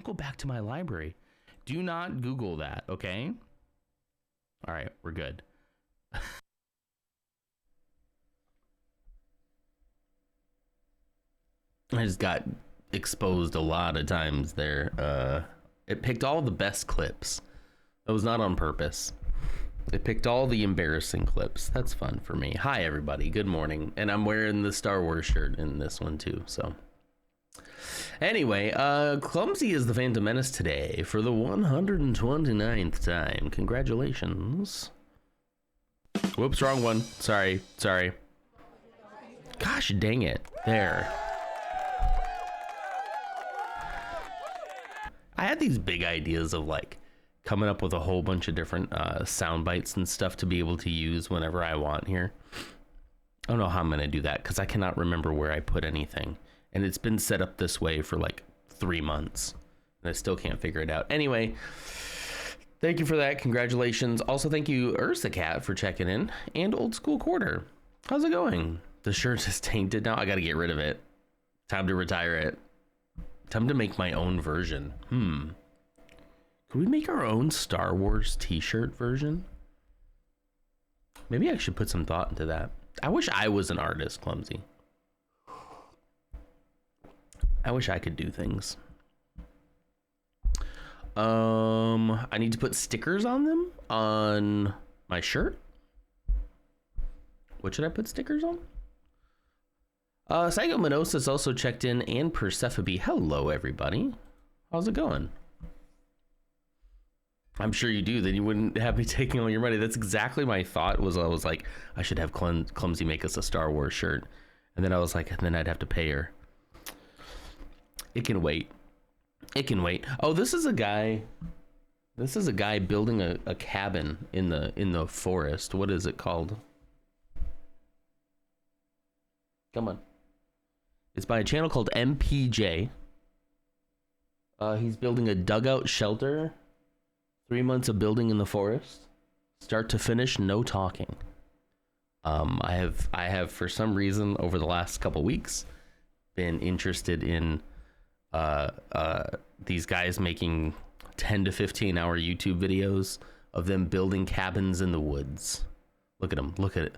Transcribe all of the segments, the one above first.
go back to my library. Do not Google that, okay? All right, we're good. I just got exposed a lot of times there. It picked all the best clips. That was not on purpose. It picked all the embarrassing clips. That's fun for me. Hi, everybody. Good morning. And I'm wearing the Star Wars shirt in this one, too. So, anyway, Clumsy is the Phantom Menace today for the 129th time. Congratulations. Whoops, wrong one. Sorry. Gosh dang it. There. I had these big ideas of like coming up with a whole bunch of different sound bites and stuff to be able to use whenever I want here. I don't know how I'm going to do that because I cannot remember where I put anything. And it's been set up this way for like 3 months. And I still can't figure it out. Anyway, thank you for that. Congratulations. Also, thank you, Ursa Cat, for checking in. And Old School Quarter. How's it going? The shirt is tainted now. I got to get rid of it. Time to retire it. Time to make my own version. Could we make our own Star Wars t-shirt version? Maybe I should put some thought into that. I wish I was an artist, Clumsy. I wish I could do things. I need to put stickers on them on my shirt. What should I put stickers on? Psycho Minosis also checked in, and Persephone. Hello, everybody. How's it going? I'm sure you do. Then you wouldn't have me taking all your money. That's exactly my thought. Was I was like, I should have Clumsy make us a Star Wars shirt, and then I was like, and then I'd have to pay her. It can wait. It can wait. Oh, this is a guy. This is a guy building a cabin in the forest. What is it called? Come on. It's by a channel called MPJ. He's building a dugout shelter. 3 months of building in the forest. Start to finish, no talking. I have for some reason over the last couple weeks been interested in these guys making 10 to 15 hour YouTube videos of them building cabins in the woods. Look at him. Look at it.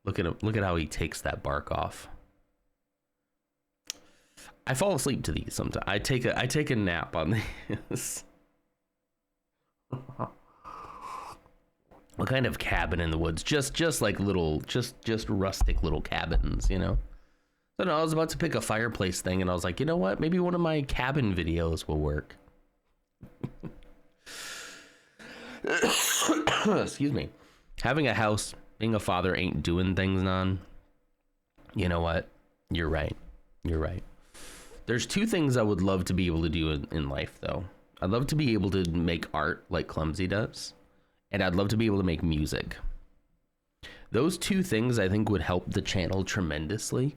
Look at him. Look at how he takes that bark off. I fall asleep to these sometimes. I take a nap on this. What kind of cabin in the woods? Just like little, just rustic little cabins, you know? So no, I was about to pick a fireplace thing, and I was like, you know what? Maybe one of my cabin videos will work. Excuse me. Having a house, being a father ain't doing things, non. You know what? You're right. You're right. There's two things I would love to be able to do in life, though. I'd love to be able to make art like Clumsy does, and I'd love to be able to make music. Those two things I think would help the channel tremendously.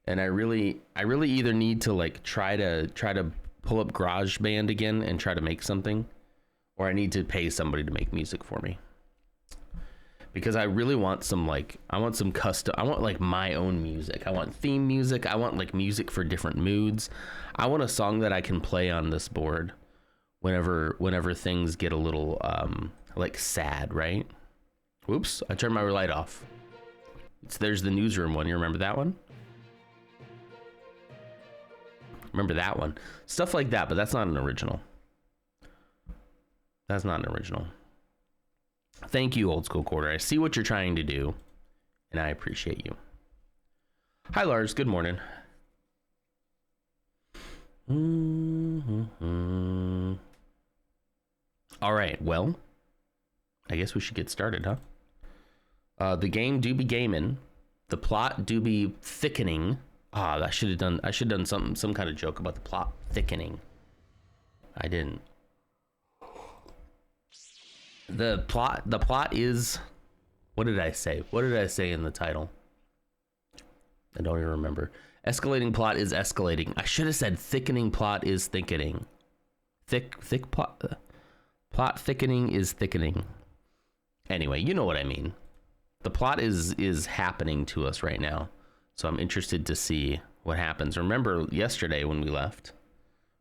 And I really either need to like try to pull up GarageBand again and try to make something, or I need to pay somebody to make music for me. Because I really want some like I want like my own music. I want theme music. I want like music for different moods. I want a song that I can play on this board whenever things get a little like sad, right? Whoops, I turned my light off. There's the newsroom one. You remember that one? Remember that one? Stuff like that, but that's not an original. That's not an original. Thank you, Old School Quarter. I see what you're trying to do, and I appreciate you. Hi, Lars. Good morning. All right. Well, I guess we should get started, huh? The game do be gaming. The plot do be thickening. I should have done some kind of joke about the plot thickening. I didn't. The plot is, what did I say? What did I say in the title? I don't even remember. Escalating plot is escalating. I should have said thickening plot is thickening. Thick plot. Plot thickening is thickening. Anyway, you know what I mean. The plot is happening to us right now. So I'm interested to see what happens. Remember yesterday when we left,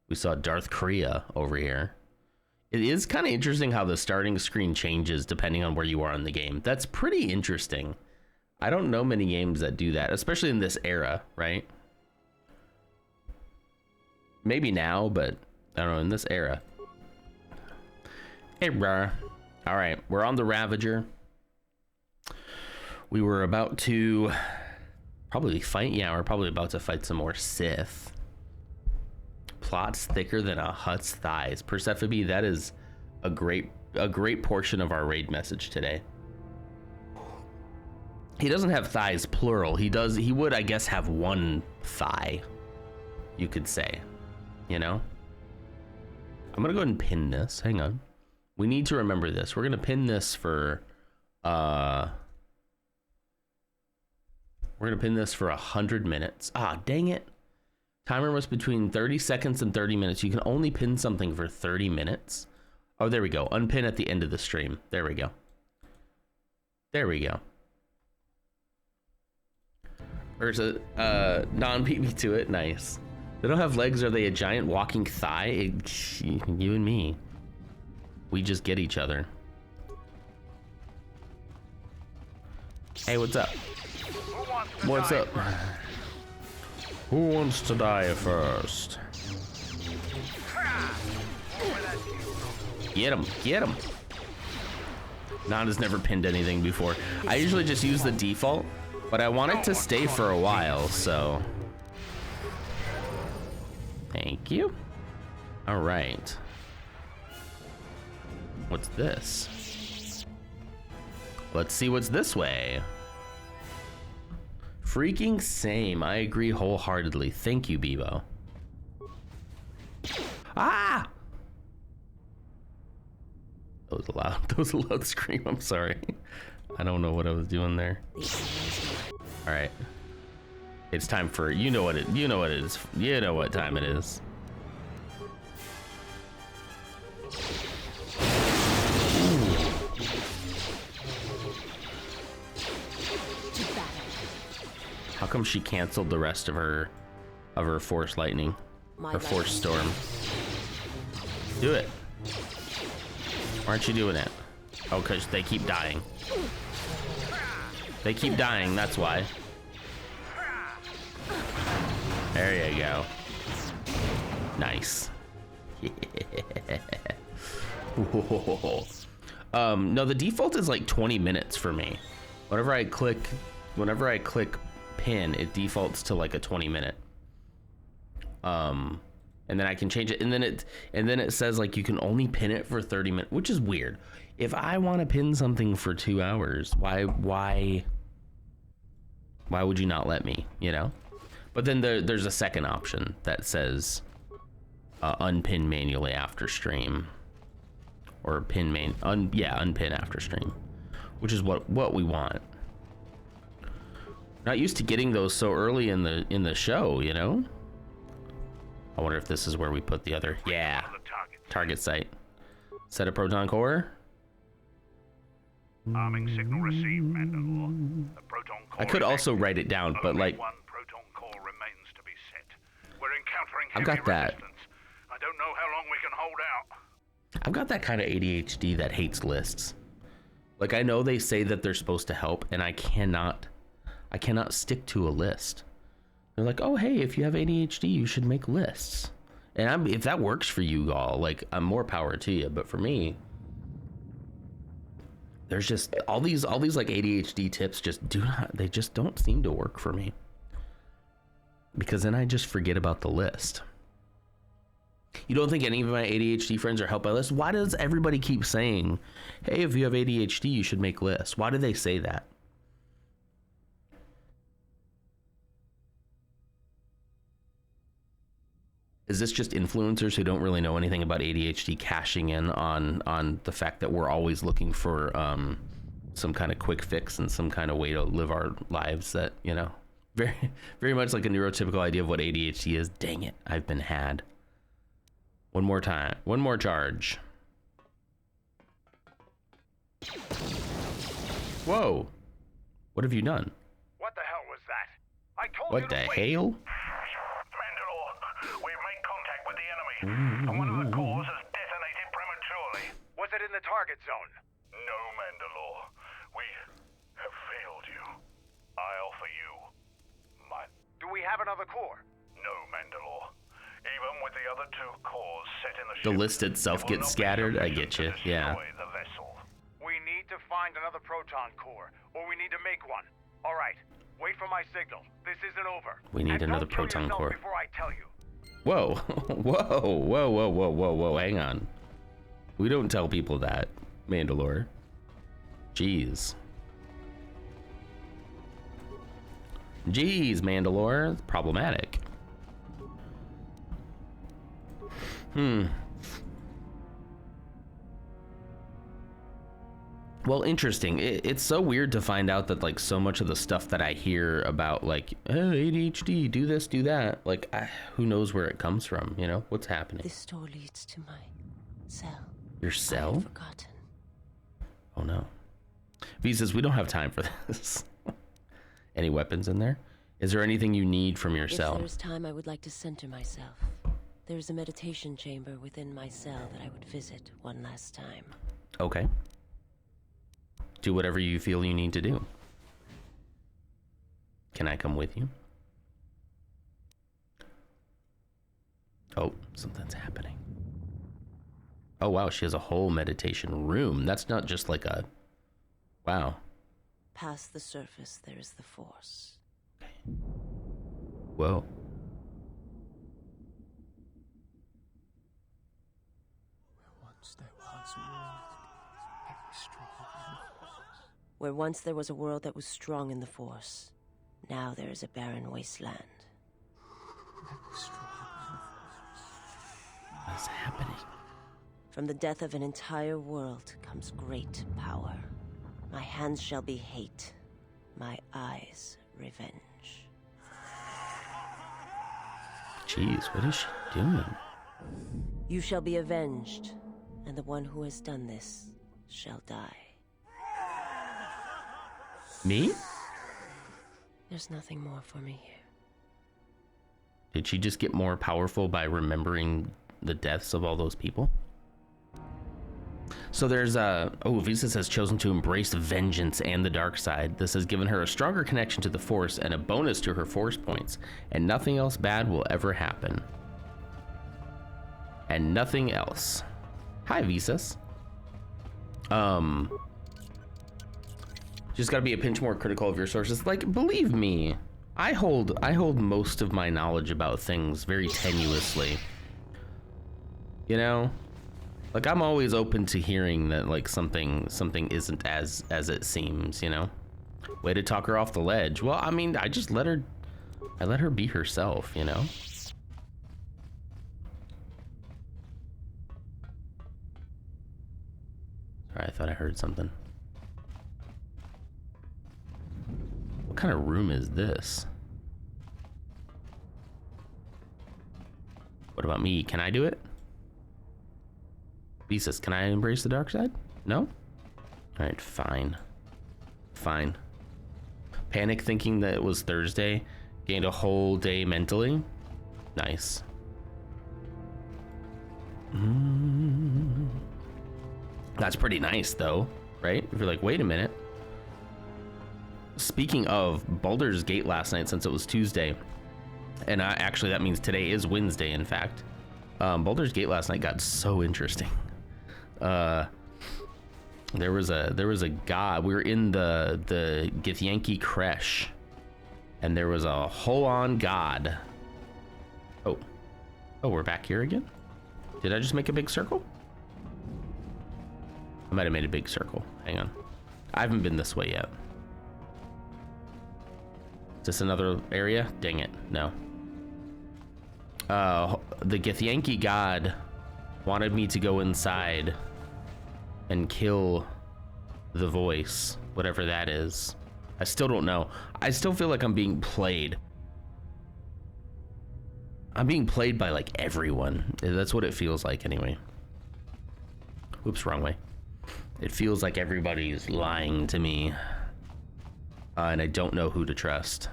We saw Darth Kree over here. It is kind of interesting how the starting screen changes depending on where you are in the game. That's pretty interesting. I don't know many games that do that, especially in this era, right? Maybe now, but I don't know, in this era. Hey, bruh. All right, we're on the Ravager. We were about to probably fight. Yeah, we're probably about to fight some more Sith. Plot's thicker than a Hutt's thighs. Persephone, that is a great portion of our raid message today. He doesn't have thighs plural. He would, I guess, have one thigh, you could say, you know? I'm gonna go ahead and pin this. Hang on. We need to remember this. We're gonna pin this for we're gonna pin this for 100 minutes. Ah, dang it. Timer was between 30 seconds and 30 minutes. You can only pin something for 30 minutes. Oh, there we go. Unpin at the end of the stream. There we go. There we go. There's a non-beat me to it. Nice. They don't have legs. Are they a giant walking thigh? You and me. We just get each other. Hey, what's up? What's up? Who wants to die first? Get him, get him. Nana's never pinned anything before. I usually just use the default, but I want it to stay for a while, so. Thank you. All right. What's this? Let's see what's this way. Freaking same. I agree wholeheartedly. Thank you, Bebo. Ah! That was a loud. That was a loud scream. I'm sorry. I don't know what I was doing there. All right. It's time for you know what it is. You know what time it is. How come she canceled the rest of her force lightning? Her force storm. Do it. Why aren't you doing it? Oh, because they keep dying. They keep dying, that's why. There you go. Nice. No, the default is like 20 minutes for me. Whenever I click pin, it defaults to like a 20-minute. And then I can change it, and then it says like you can only pin it for 30 minutes, which is weird. If I want to pin something for 2 hours, why would you not let me, you know? But then there's a second option that says unpin manually after stream, or unpin after stream, which is what we want. Not used to getting those so early in the show, you know? I wonder if this is where we put the other, yeah, target site. Set a proton core. Arming signal received, Mandalore. The proton core I could also write it down, but like, one proton core remains to be set. We're encountering I've heavy got that. resistance. I don't know how long we can hold out. I've got that kind of ADHD that hates lists. Like, I know they say that they're supposed to help, and I cannot stick to a list. They're like, oh, hey, if you have ADHD, you should make lists. And if that works for you all, like, I'm more power to you. But for me, there's just all these like ADHD tips they just don't seem to work for me. Because then I just forget about the list. You don't think any of my ADHD friends are helped by lists? Why does everybody keep saying, hey, if you have ADHD, you should make lists? Why do they say that? Is this just influencers who don't really know anything about ADHD cashing in on the fact that we're always looking for some kind of quick fix and some kind of way to live our lives that, you know, very, very much like a neurotypical idea of what ADHD is? Dang it, I've been had. One more time, one more charge. Whoa, what have you done? What the hell was that? I told What you the to wait. hell? Mandalore, we've made contact with the enemy. and one of the cores has detonated prematurely. Was it in the target zone? No, Mandalore. We have failed you. I offer you my... Do we have another core? No, Mandalore. Even with the other 2 cores set in the ship, The list itself it will gets not be scattered. I sufficient get you. to Yeah. destroy the vessel. We need to find another proton core, or we need to make one. All right. Wait for my signal. This isn't over. We need And another don't kill proton yourself core. before I tell you. Whoa, whoa, hang on. We don't tell people that, Mandalore. Jeez. Jeez, Mandalore. It's problematic. Well, interesting. It's so weird to find out that like so much of the stuff that I hear about like ADHD, do this, do that, like who knows where it comes from, you know? What's happening? This door leads to my cell. Your I cell? had forgotten. Oh no. V says we don't have time for this. Any weapons in there? Is there anything you need from your If cell? there's time, I would like to center myself. There's a meditation chamber within my cell that I would visit one last time. Okay. Do whatever you feel you need to do. Can I come with you? Oh, something's happening. Oh wow, she has a whole meditation room. That's not just like a... Wow. Past the surface, there is the Force. Whoa. Where once there was a world that was strong in the Force, now there is a barren wasteland. What is happening? From the death of an entire world comes great power. My hands shall be hate, my eyes revenge. Jeez, what is she doing? You shall be avenged, and the one who has done this shall die. Me? There's nothing more for me here. Did she just get more powerful by remembering the deaths of all those people? So there's Visas has chosen to embrace vengeance and the dark side. This has given her a stronger connection to the Force and a bonus to her Force points, and nothing else bad will ever happen. And nothing else. Hi, Visas. Just gotta be a pinch more critical of your sources. Like, believe me, I hold most of my knowledge about things very tenuously. You know? Like, I'm always open to hearing that like something isn't as it seems, you know? Way to talk her off the ledge. Well, I mean, I let her be herself, you know? Sorry, I thought I heard something. What kind of room is this? What about me? Can I do it? Visas, can I embrace the dark side? No? Alright, fine. Fine. Panic thinking that it was Thursday. Gained a whole day mentally. Nice. That's pretty nice though, right? If you're like, wait a minute. Speaking of Baldur's Gate last night, since it was Tuesday, and actually that means today is Wednesday, in fact. Baldur's Gate last night got so interesting. There was a god. We were in the Githyanki Kresh, and there was a whole-on god. Oh, we're back here again? Did I just make a big circle? I might have made a big circle. Hang on. I haven't been this way yet. Is this another area? Dang it, no. The Githyanki god wanted me to go inside and kill the voice, whatever that is. I still don't know. I still feel like I'm being played. I'm being played by like everyone. That's what it feels like anyway. Oops, wrong way. It feels like everybody's lying to me. And I don't know who to trust.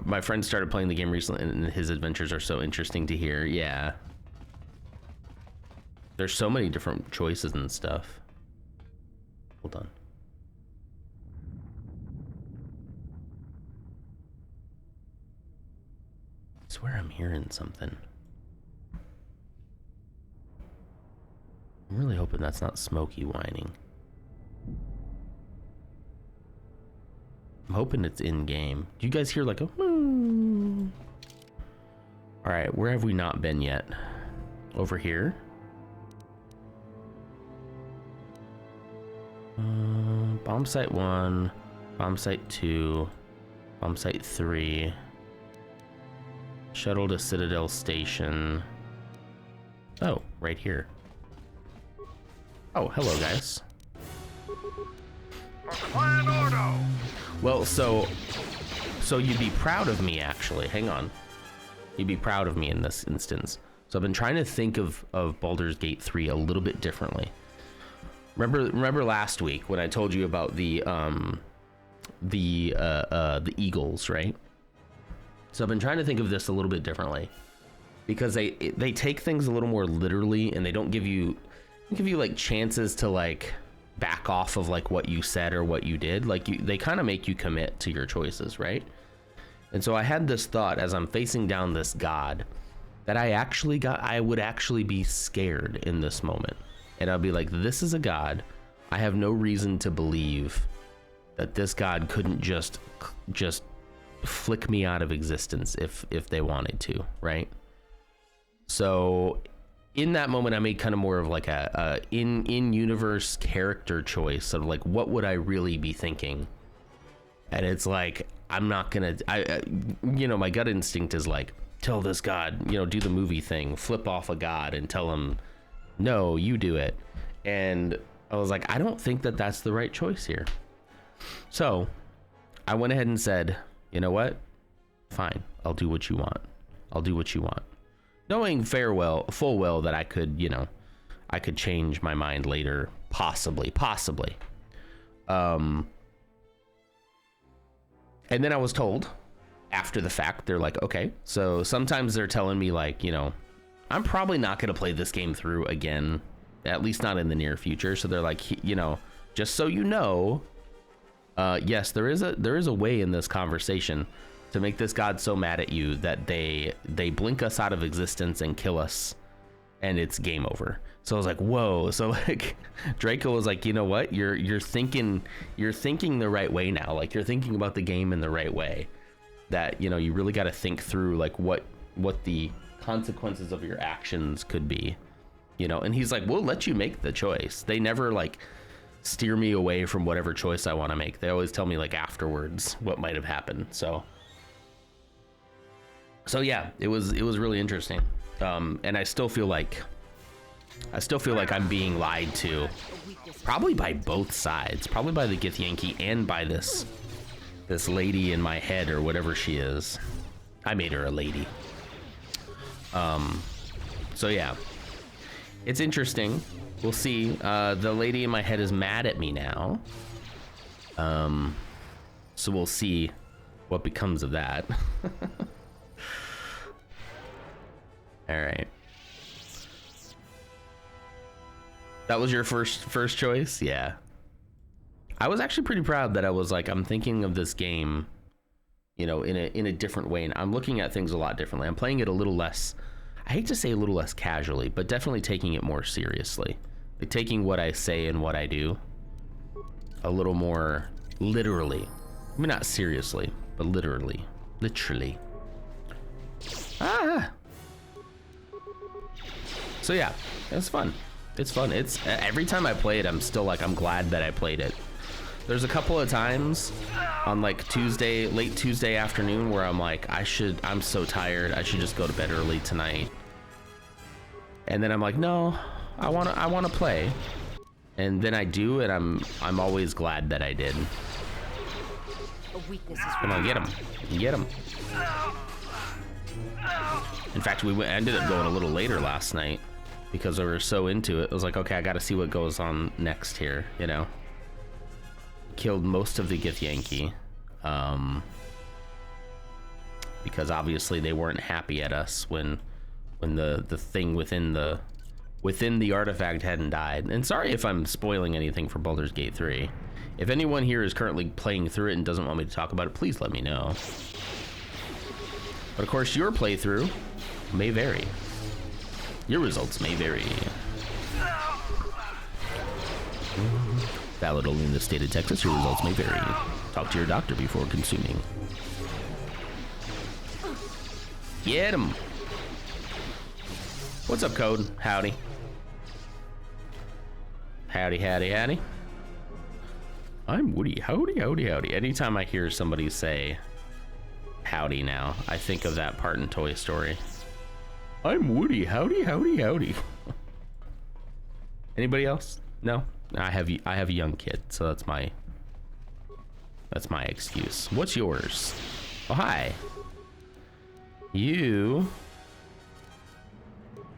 My friend started playing the game recently, and his adventures are so interesting to hear. Yeah. There's so many different choices and stuff. Hold on. I swear I'm hearing something. I'm really hoping that's not Smokey whining. I'm hoping it's in game. Do you guys hear like a all right, where have we not been yet? Over here. Bomb site 1, bomb site 2, bomb site 3, shuttle to Citadel Station. Oh, right here. Oh, hello guys. Clan Ordo! Well, so you'd be proud of me, actually. Hang on. You'd be proud of me in this instance. So I've been trying to think of Baldur's Gate 3 a little bit differently. Remember last week when I told you about the eagles, right? So I've been trying to think of this a little bit differently, because they take things a little more literally, and they don't give you like chances to like back off of like what you said or what you did. Like they kind of make you commit to your choices, right? And so I had this thought as I'm facing down this god that I would actually be scared in this moment. And I'll be like, this is a god. I have no reason to believe that this god couldn't just flick me out of existence if they wanted to, right? So in that moment, I made kind of more of like a in-universe character choice of like, what would I really be thinking? And it's like, I'm not gonna, my gut instinct is like, tell this god, do the movie thing, flip off a god and tell him, no, you do it. And I was like, I don't think that that's the right choice here. So I went ahead and said, you know what? Fine, I'll do what you want. I'll do what you want. Knowing full well that I could, I could change my mind later, possibly. And then I was told after the fact, they're like, okay, so sometimes they're telling me like, I'm probably not going to play this game through again, at least not in the near future. So they're like, just so you know, yes, there is a way in this conversation to make this god so mad at you that they blink us out of existence and kill us, and it's game over. So I was like, whoa. So like Draco was like, you know what? You're thinking the right way now. Like you're thinking about the game in the right way. That, you really got to think through like what the consequences of your actions could be, and he's like, we'll let you make the choice. They never like steer me away from whatever choice I want to make. They always tell me like afterwards what might have happened. So yeah, it was really interesting. And I still feel like I'm being lied to, probably by both sides, probably by the Githyanki and by this lady in my head or whatever she is. I made her a lady. So yeah, it's interesting. We'll see. The lady in my head is mad at me now. So we'll see what becomes of that. All right. That was your first choice? Yeah. I was actually pretty proud that I was like, I'm thinking of this game, in a different way, and I'm looking at things a lot differently. I'm playing it a little less, I hate to say a little less casually, but definitely taking it more seriously. Like taking what I say and what I do a little more literally. I mean, not seriously, but literally. So yeah, it's fun. It's fun. It's every time I play it, I'm still like, I'm glad that I played it. There's a couple of times on like late Tuesday afternoon where I'm like, I'm so tired. I should just go to bed early tonight. And then I'm like, no, I want to play. And then I do, and I'm always glad that I did. Come on, get him. Get him. In fact, ended up going a little later last night because I was so into it. I was like, okay, I got to see what goes on next here, Killed most of the Githyanki. because obviously they weren't happy at us when the thing within the artifact hadn't died. And sorry if I'm spoiling anything for Baldur's Gate 3. If anyone here is currently playing through it and doesn't want me to talk about it, please let me know. But of course, your playthrough may vary. Your results may vary. Valid only in the state of Texas, your results may vary. Talk to your doctor before consuming. Get him! What's up, Code? Howdy. Howdy, howdy, howdy. I'm Woody. Howdy, howdy, howdy. Anytime I hear somebody say howdy now, I think of that part in Toy Story. I'm Woody. Howdy, howdy, howdy. Anybody else? No? I have a young kid, so that's my excuse. What's yours? Oh, hi. You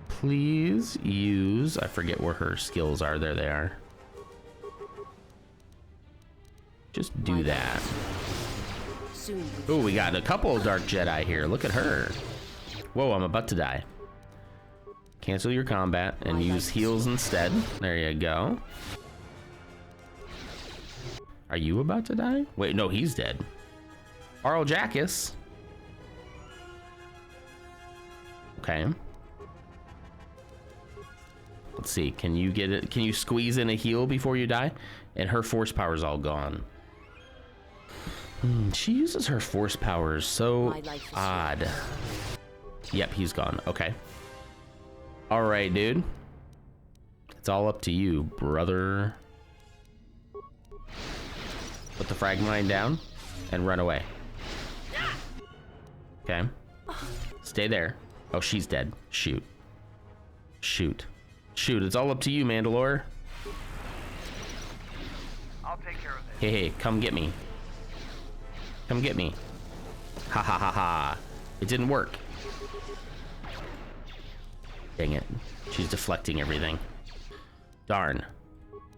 please use, I forget where her skills are. There they are. Just do that. Oh, we got a couple of Dark Jedi here. Look at her. Whoa, I'm about to die. Cancel your combat and use heals instead. There you go. Are you about to die? Wait, no, he's dead. Arl Jackus. Okay. Let's see. Can you get it? Can you squeeze in a heal before you die? And her force power's all gone. She uses her force powers so odd. Yep, he's gone. Okay. All right, dude. It's all up to you, brother. Put the frag mine down and run away. Okay. Stay there. Oh, she's dead. Shoot. Shoot. Shoot. It's all up to you, Mandalore. I'll take care of this. Hey, hey, come get me. Come get me. Ha ha ha ha. It didn't work. Dang it. She's deflecting everything. Darn.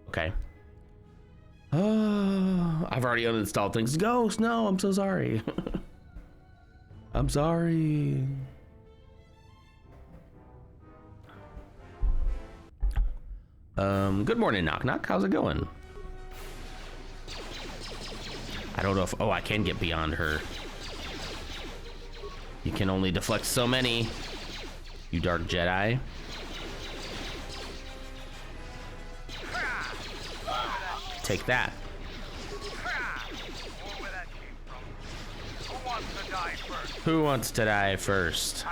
Okay. Oh, I've already uninstalled things. Ghost, no, I'm so sorry. I'm sorry. Good morning, Knock Knock. How's it going? I don't know if, oh, I can get beyond her. You can only deflect so many, you Dark Jedi. Take that. Who wants to die first?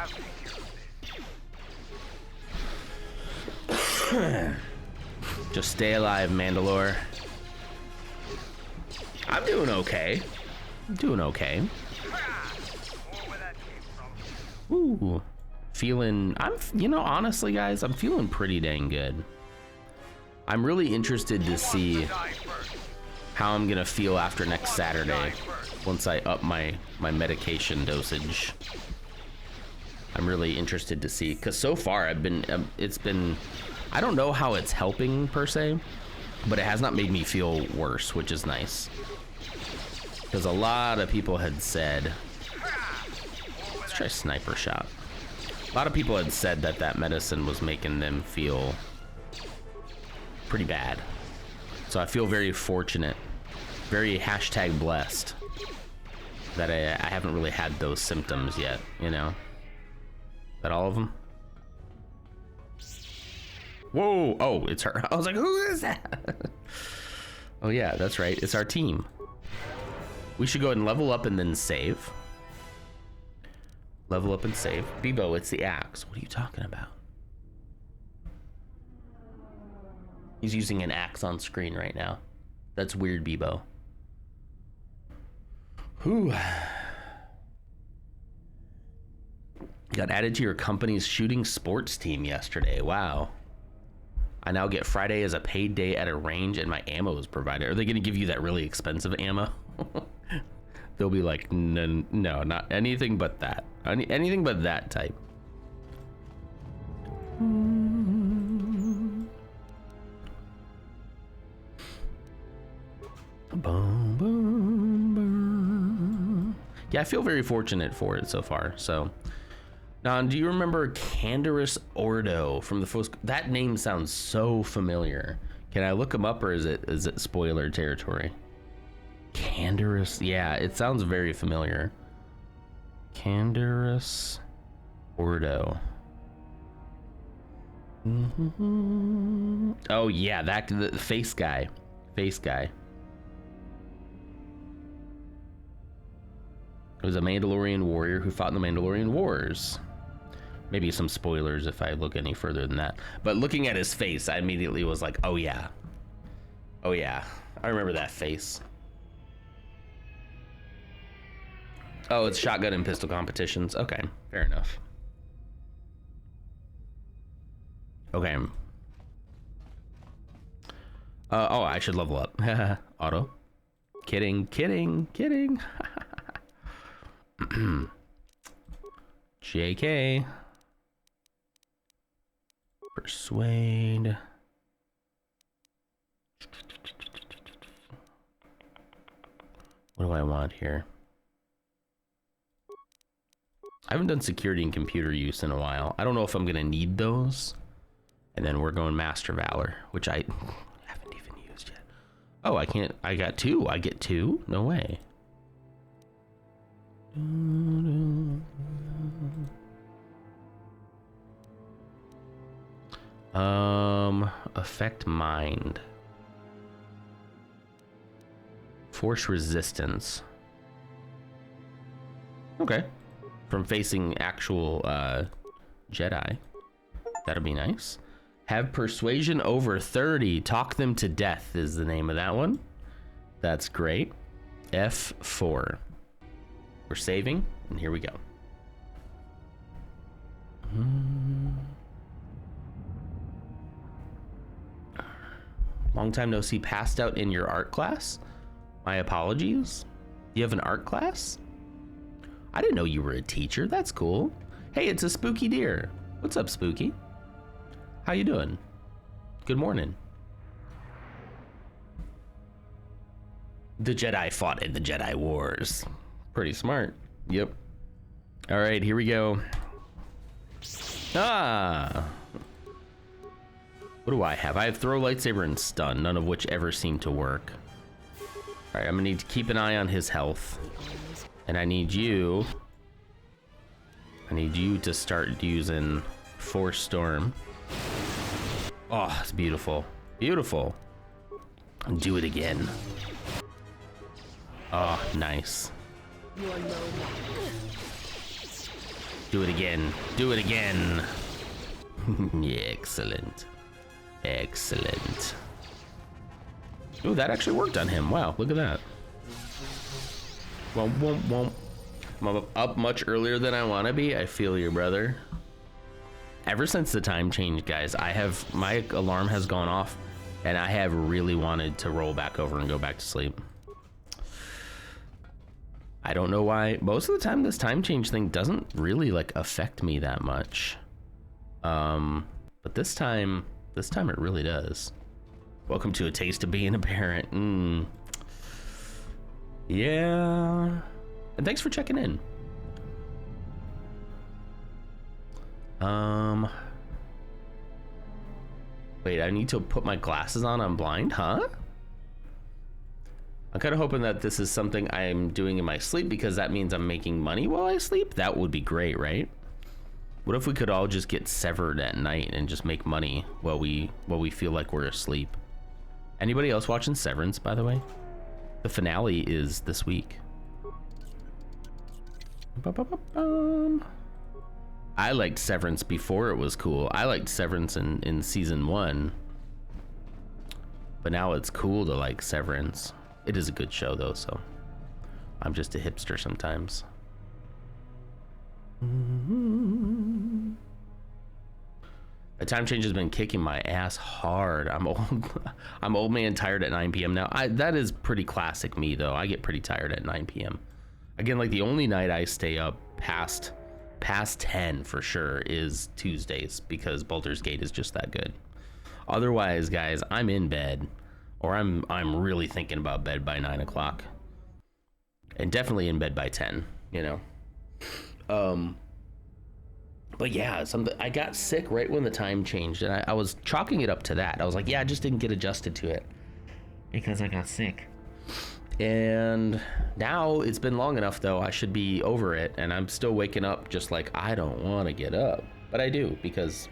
Just stay alive, Mandalore. I'm doing okay. I'm doing okay. Ooh. Feeling, you know, honestly, guys, I'm feeling pretty dang good. I'm really interested to see how I'm gonna feel after next Saturday once I up my medication dosage. I'm really interested to see, because so far I've been, it's been, I don't know how it's helping per se, but it has not made me feel worse, which is nice. Because a lot of people had said, let's try Sniper Shot. A lot of people had said that that medicine was making them feel pretty bad. So I feel very fortunate, very hashtag blessed that I haven't really had those symptoms yet, you know? Is that all of them? Whoa, oh, it's her. I was like, who is that? Oh yeah, that's right, it's our team. We should go ahead and level up and then save. Level up and save. Bebo, it's the axe. What are you talking about? He's using an axe on screen right now. That's weird, Bebo. Whew. Got added to your company's shooting sports team yesterday. Wow. I now get Friday as a paid day at a range and my ammo is provided. Are they going to give you that really expensive ammo? They'll be like, no, not anything but that. Anything but that type. Yeah, I feel very fortunate for it so far. So, now, do you remember Canderous Ordo from the first? That name sounds so familiar. Can I look him up, or is it spoiler territory? Canderous, yeah, it sounds very familiar. Canderous Ordo. Oh yeah, the face guy. Face guy. It was a Mandalorian warrior who fought in the Mandalorian Wars. Maybe some spoilers if I look any further than that. But looking at his face, I immediately was like, oh yeah. Oh yeah. I remember that face. Oh, it's shotgun and pistol competitions. Okay, fair enough. Okay. Oh, I should level up. Auto. Kidding. JK. Persuade. What do I want here? I haven't done security and computer use in a while. I don't know if I'm gonna need those. And then we're going Master Valor, which I haven't even used yet. Oh, I can't. I got 2. I get 2? No way. Affect mind. Force resistance. Okay. From facing actual Jedi. That'll be nice. Have persuasion over 30. Talk them to death is the name of that one. That's great. F4. We're saving, and here we go. Long time no see. Passed out in your art class? My apologies. You have an art class? I didn't know you were a teacher. That's cool. Hey, it's a Spooky Deer. What's up, Spooky? How you doing? Good morning. The Jedi fought in the Jedi Wars. Pretty smart. Yep. All right, here we go. Ah. What do I have? I have throw, lightsaber, and stun, none of which ever seem to work. All right, I'm gonna need to keep an eye on his health. And I need you to start using Force Storm. Oh, it's beautiful. Beautiful. Do it again. Oh, nice. Do it again. Do it again. Excellent. Excellent. Ooh, that actually worked on him. Wow, look at that. Womp, womp, womp. I'm up much earlier than I want to be. I feel you, brother. Ever since the time change, guys, my alarm has gone off, and I have really wanted to roll back over and go back to sleep. I don't know why. Most of the time, this time change thing doesn't really like affect me that much. But this time it really does. Welcome to a taste of being a parent. Yeah. And thanks for checking in. Wait, I need to put my glasses on. I'm blind, huh? I'm kind of hoping that this is something I'm doing in my sleep, because that means I'm making money while I sleep. That would be great, right? What if we could all just get severed at night and just make money while we feel like we're asleep? Anybody else watching Severance, by the way? The finale is this week. I liked Severance before it was cool. I liked Severance in season 1. But now it's cool to like Severance. It is a good show though, so I'm just a hipster sometimes. The time change has been kicking my ass hard. I'm old man tired at 9 p.m. now. That is pretty classic me though. I get pretty tired at 9 p.m. Again, like the only night I stay up past 10 for sure is Tuesdays, because Baldur's Gate is just that good. Otherwise, guys, I'm in bed, or I'm really thinking about bed by 9 o'clock, and definitely in bed by 10. you know. But yeah, I got sick right when the time changed, and I was chalking it up to that. I was like, yeah, I just didn't get adjusted to it because I got sick. And now it's been long enough, though, I should be over it, and I'm still waking up just like I don't want to get up. But I do, because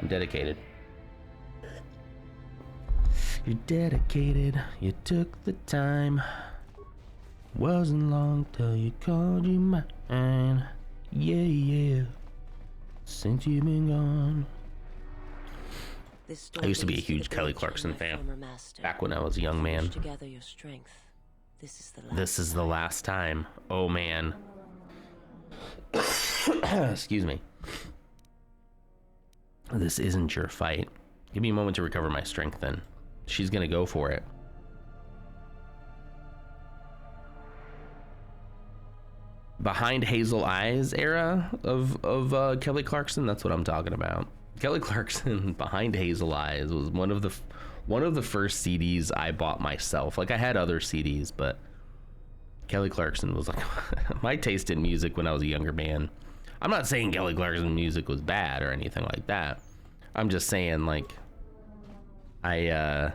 I'm dedicated. You're dedicated, you took the time. Wasn't long till you called you mine. Yeah. Since you've been gone. I used to be a huge Kelly Clarkson fan back when I was a young man. This is the last time. Oh man. Excuse me. This isn't your fight. Give me a moment to recover my strength then. She's gonna go for it. Behind Hazel Eyes era of Kelly Clarkson, that's what I'm talking about. Kelly Clarkson Behind Hazel Eyes was one of the first CDs I bought myself. Like, I had other CDs, but Kelly Clarkson was like my taste in music when I was a younger man. I'm not saying Kelly Clarkson music was bad or anything like that. I'm just saying, like, I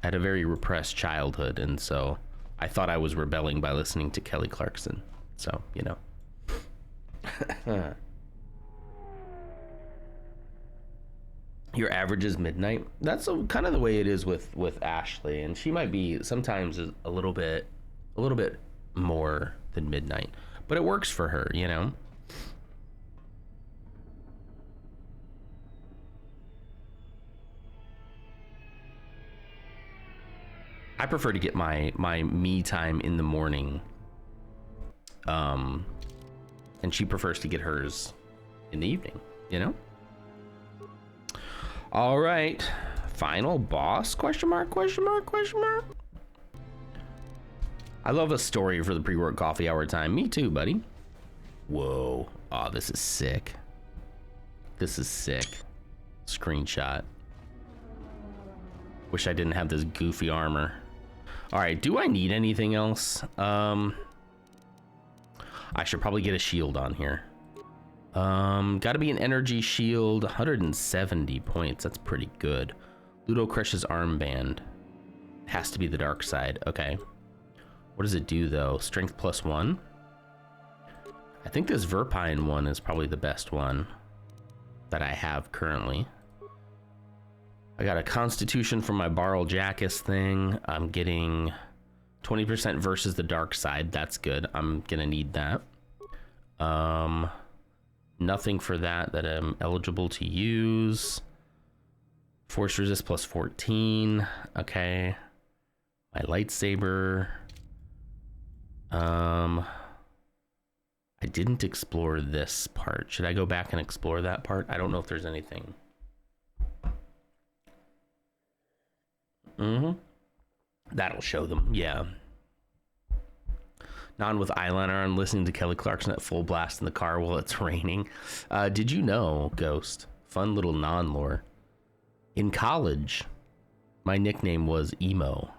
had a very repressed childhood, and so I thought I was rebelling by listening to Kelly Clarkson. So, you know. Your average is midnight. That's kind of the way it is with Ashley, and she might be sometimes a little bit more than midnight, but it works for her, you know. I prefer to get my me time in the morning. And she prefers to get hers in the evening, you know? All right. Final boss? Question mark? I love a story for the pre-work coffee hour time. Me too, buddy. Whoa. Oh, this is sick. Screenshot. Wish I didn't have this goofy armor. All right. Do I need anything else? I should probably get a shield on here. Gotta be an energy shield, 170 points. That's pretty good. Ludocrush's armband. Has to be the dark side. Okay. What does it do though? Strength +1. I think this Verpine one is probably the best one that I have currently. I got a constitution from my Barl Jackus thing. I'm getting 20% versus the dark side. That's good. I'm gonna need that. Nothing for that I'm eligible to use. Force resist +14. Okay. My lightsaber. I didn't explore this part. Should I go back and explore that part? I don't know if there's anything. That'll show them, yeah. Non with eyeliner on, listening to Kelly Clarkson at full blast in the car while it's raining. Did you know, Ghost? Fun little non-lore. In college, my nickname was Emo.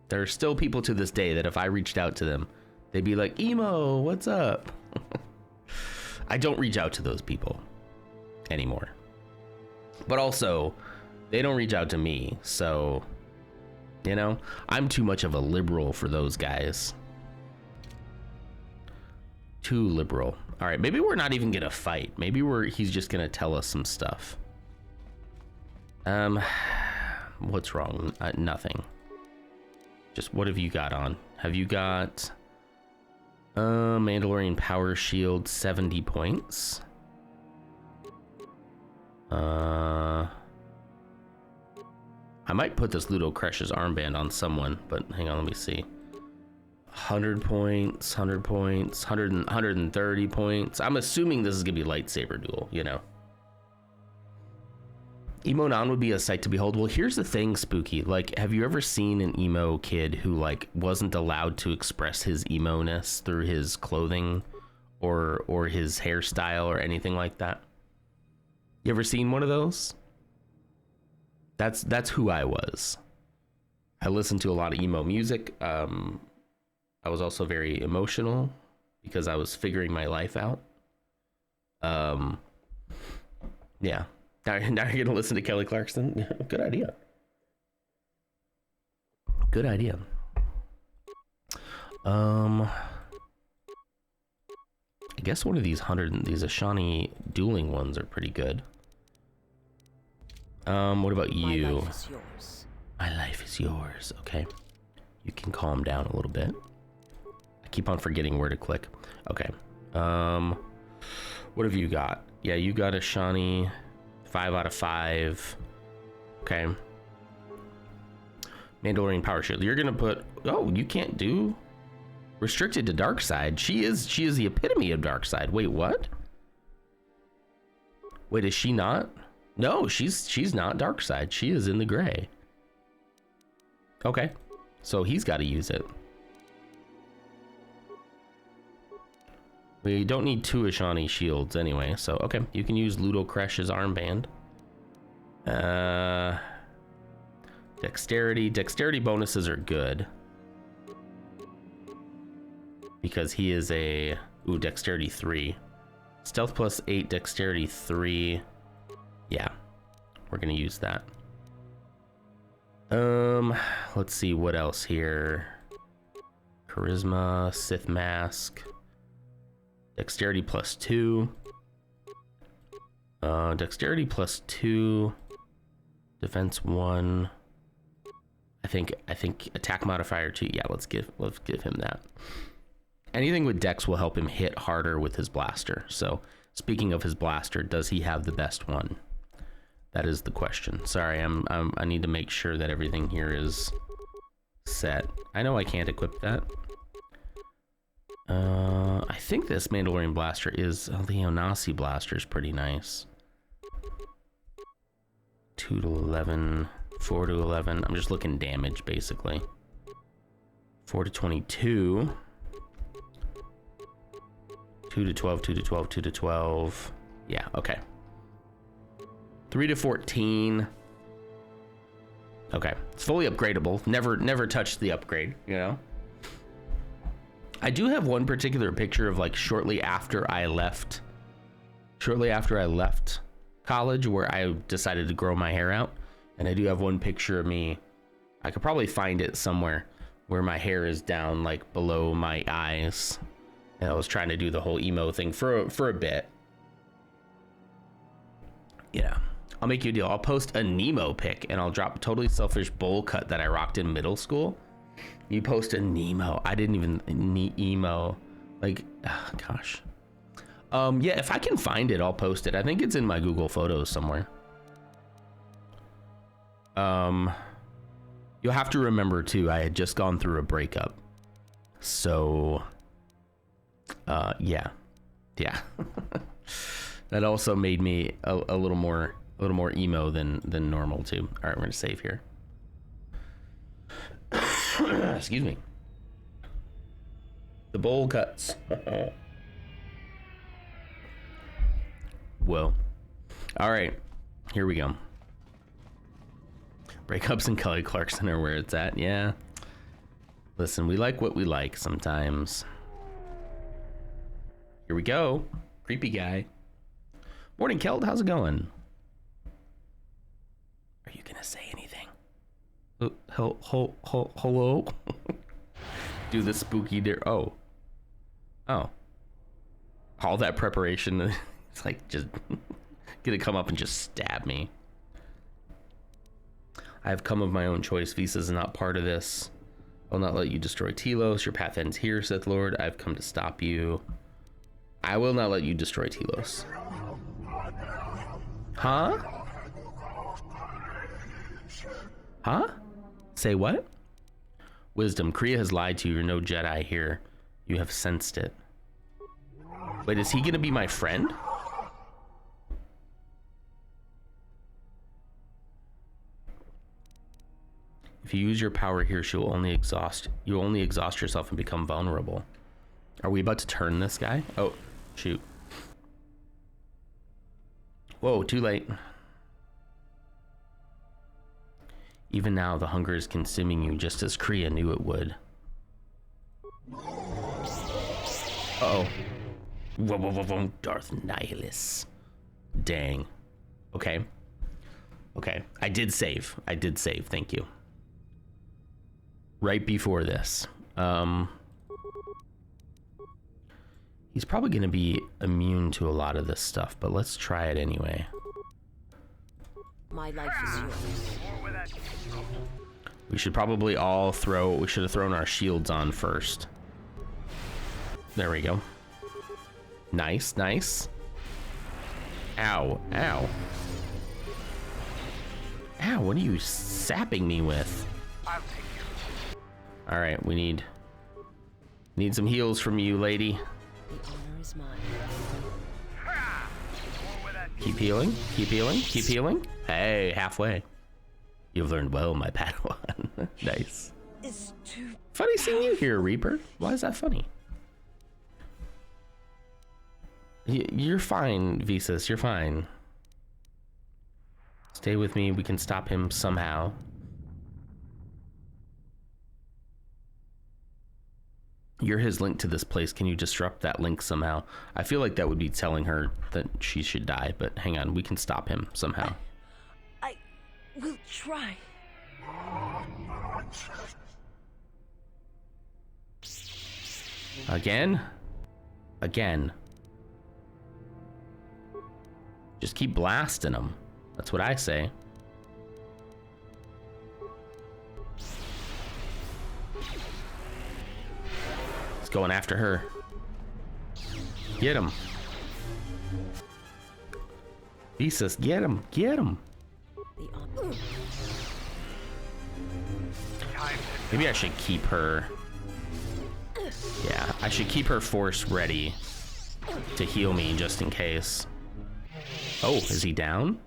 There are still people to this day that if I reached out to them, they'd be like, Emo, what's up? I don't reach out to those people anymore. But also, they don't reach out to me, so, you know, I'm too much of a liberal for those guys. Too liberal. All right, maybe we're not even gonna fight. Maybe he's just gonna tell us some stuff. What's wrong? Nothing. Just what have you got on? Have you got Mandalorian Power Shield, 70 points? I might put this Ludocrush's armband on someone, but hang on, let me see. 100 points, 100 points, 130 points. I'm assuming this is gonna be lightsaber duel, you know. Emo Non would be a sight to behold. Well, here's the thing, Spooky. Like, have you ever seen an emo kid who, like, wasn't allowed to express his emo-ness through his clothing or his hairstyle or anything like that? You ever seen one of those? That's who I was. I listened to a lot of emo music. I was also very emotional because I was figuring my life out. Yeah. Now you're gonna listen to Kelly Clarkson. Good idea. Good idea. I guess one of these Ashani dueling ones are pretty good. What about you? My life is yours. My life is yours. Okay. You can calm down a little bit. I keep on forgetting where to click. Okay. What have you got? Yeah, you got Ashani. 5 out of 5. Okay. Mandalorian power shield. You're gonna put. Oh, you can't do restricted to dark side. She is the epitome of dark side. Wait, what? Wait, is she not? No, she's not dark side. She is in the gray. Okay, so he's got to use it. We don't need 2 Ashani shields anyway, so okay, you can use Ludo Kresh's armband. Dexterity bonuses are good because he is a dexterity 3, stealth plus 8, dexterity 3. Yeah, we're gonna use that. Let's see what else here. Charisma, Sith Mask, dexterity plus 2, dexterity plus 2, defense 1. I think attack modifier 2. Yeah, let's give him that. Anything with dex will help him hit harder with his blaster. So speaking of his blaster, does he have the best one? That is the question. Sorry, I need to make sure that everything here is set. I know I can't equip that. I think this Mandalorian blaster is the Onasi blaster is pretty nice. 2 to 11, 4 to 11. I'm just looking damage basically. 4 to 22. 2 to 12, 2 to 12, 2 to 12. Yeah, okay. 3 to 14. Okay, it's fully upgradable. Never touched the upgrade, you know? I do have one particular picture of like shortly after I left college where I decided to grow my hair out. And I do have one picture of me. I could probably find it somewhere where my hair is down like below my eyes. And I was trying to do the whole emo thing for a bit. Yeah. I'll make you a deal. I'll post a Nemo pic and I'll drop Totally Selfish bowl cut that I rocked in middle school. You post a Nemo. I didn't even need emo. Like, oh, gosh. Yeah, if I can find it, I'll post it. I think it's in my Google Photos somewhere. You'll have to remember too, I had just gone through a breakup. So, yeah. That also made me a little more emo than normal too. All right, we're gonna save here. Excuse me. The bowl cuts. Well, all right, here we go. Breakups and Kelly Clarkson are where it's at. Yeah. Listen, we like what we like sometimes. Here we go. Creepy guy. Morning, Keld. How's it going? Are you gonna say anything? Hello? Do the spooky oh. All that preparation. It's like just gonna come up and just stab me. I have come of my own choice. Visa is not part of this. I'll not let you destroy Telos. Your path ends here, saith Lord. I've come to stop you. I will not let you destroy Telos. Huh? Say what? Wisdom. Kriya has lied to you. You're no Jedi here. You have sensed it. Wait, is he gonna be my friend? If you use your power here, you'll only exhaust yourself and become vulnerable. Are we about to turn this guy? Oh, shoot. Whoa, too late. Even now, the hunger is consuming you, just as Kriya knew it would. Uh-oh. Whoa, whoa, whoa, whoa. Darth Nihilus. Dang. Okay. Okay. I did save. Thank you. Right before this. He's probably going to be immune to a lot of this stuff, but let's try it anyway. My life is yours. We should probably all throw... We should have thrown our shields on first. There we go. Nice, nice. Ow, ow. Ow, what are you sapping me with? Alright, we need some heals from you, lady. The honor is mine. Keep healing, keep healing, keep healing. Hey, halfway. You've learned well, my Padawan. Nice. It's too Funny seeing you here, Reaper. Why is that funny? You're fine, Visas. You're fine. Stay with me. We can stop him somehow. You're his link to this place. Can you disrupt that link somehow? I feel like that would be telling her that she should die, but hang on. We can stop him somehow. I will try. Again? Again. Just keep blasting him. That's what I say. He's going after her. Get him. Visas, get him. Get him. The honor. Maybe I should keep her. Yeah, I should keep her force ready to heal me just in case. Oh, is he down?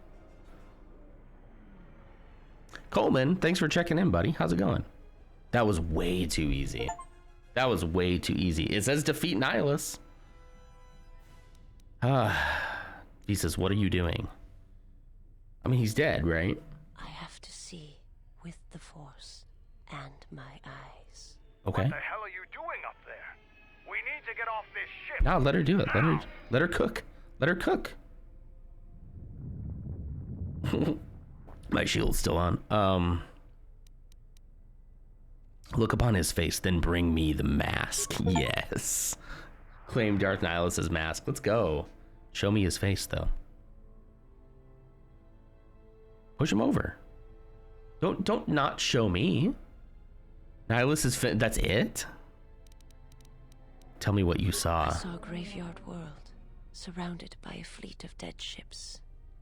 Coleman, thanks for checking in, buddy. How's it going? That was way too easy. That was way too easy. It says defeat Nihilus. He says, what are you doing? I mean, he's dead, right? I have to see with the Force and my eyes. Okay. What the hell are you doing up there? We need to get off this ship. No, let her do it. Let her cook. Let her cook. My shield's still on. Look upon his face, then bring me the mask. Yes. Claim Darth Nihilus' mask. Let's go. Show me his face, though. Push him over. Don't not show me. Nihilus is that's it? Tell me what you saw. I saw a graveyard world, surrounded by a fleet of dead ships.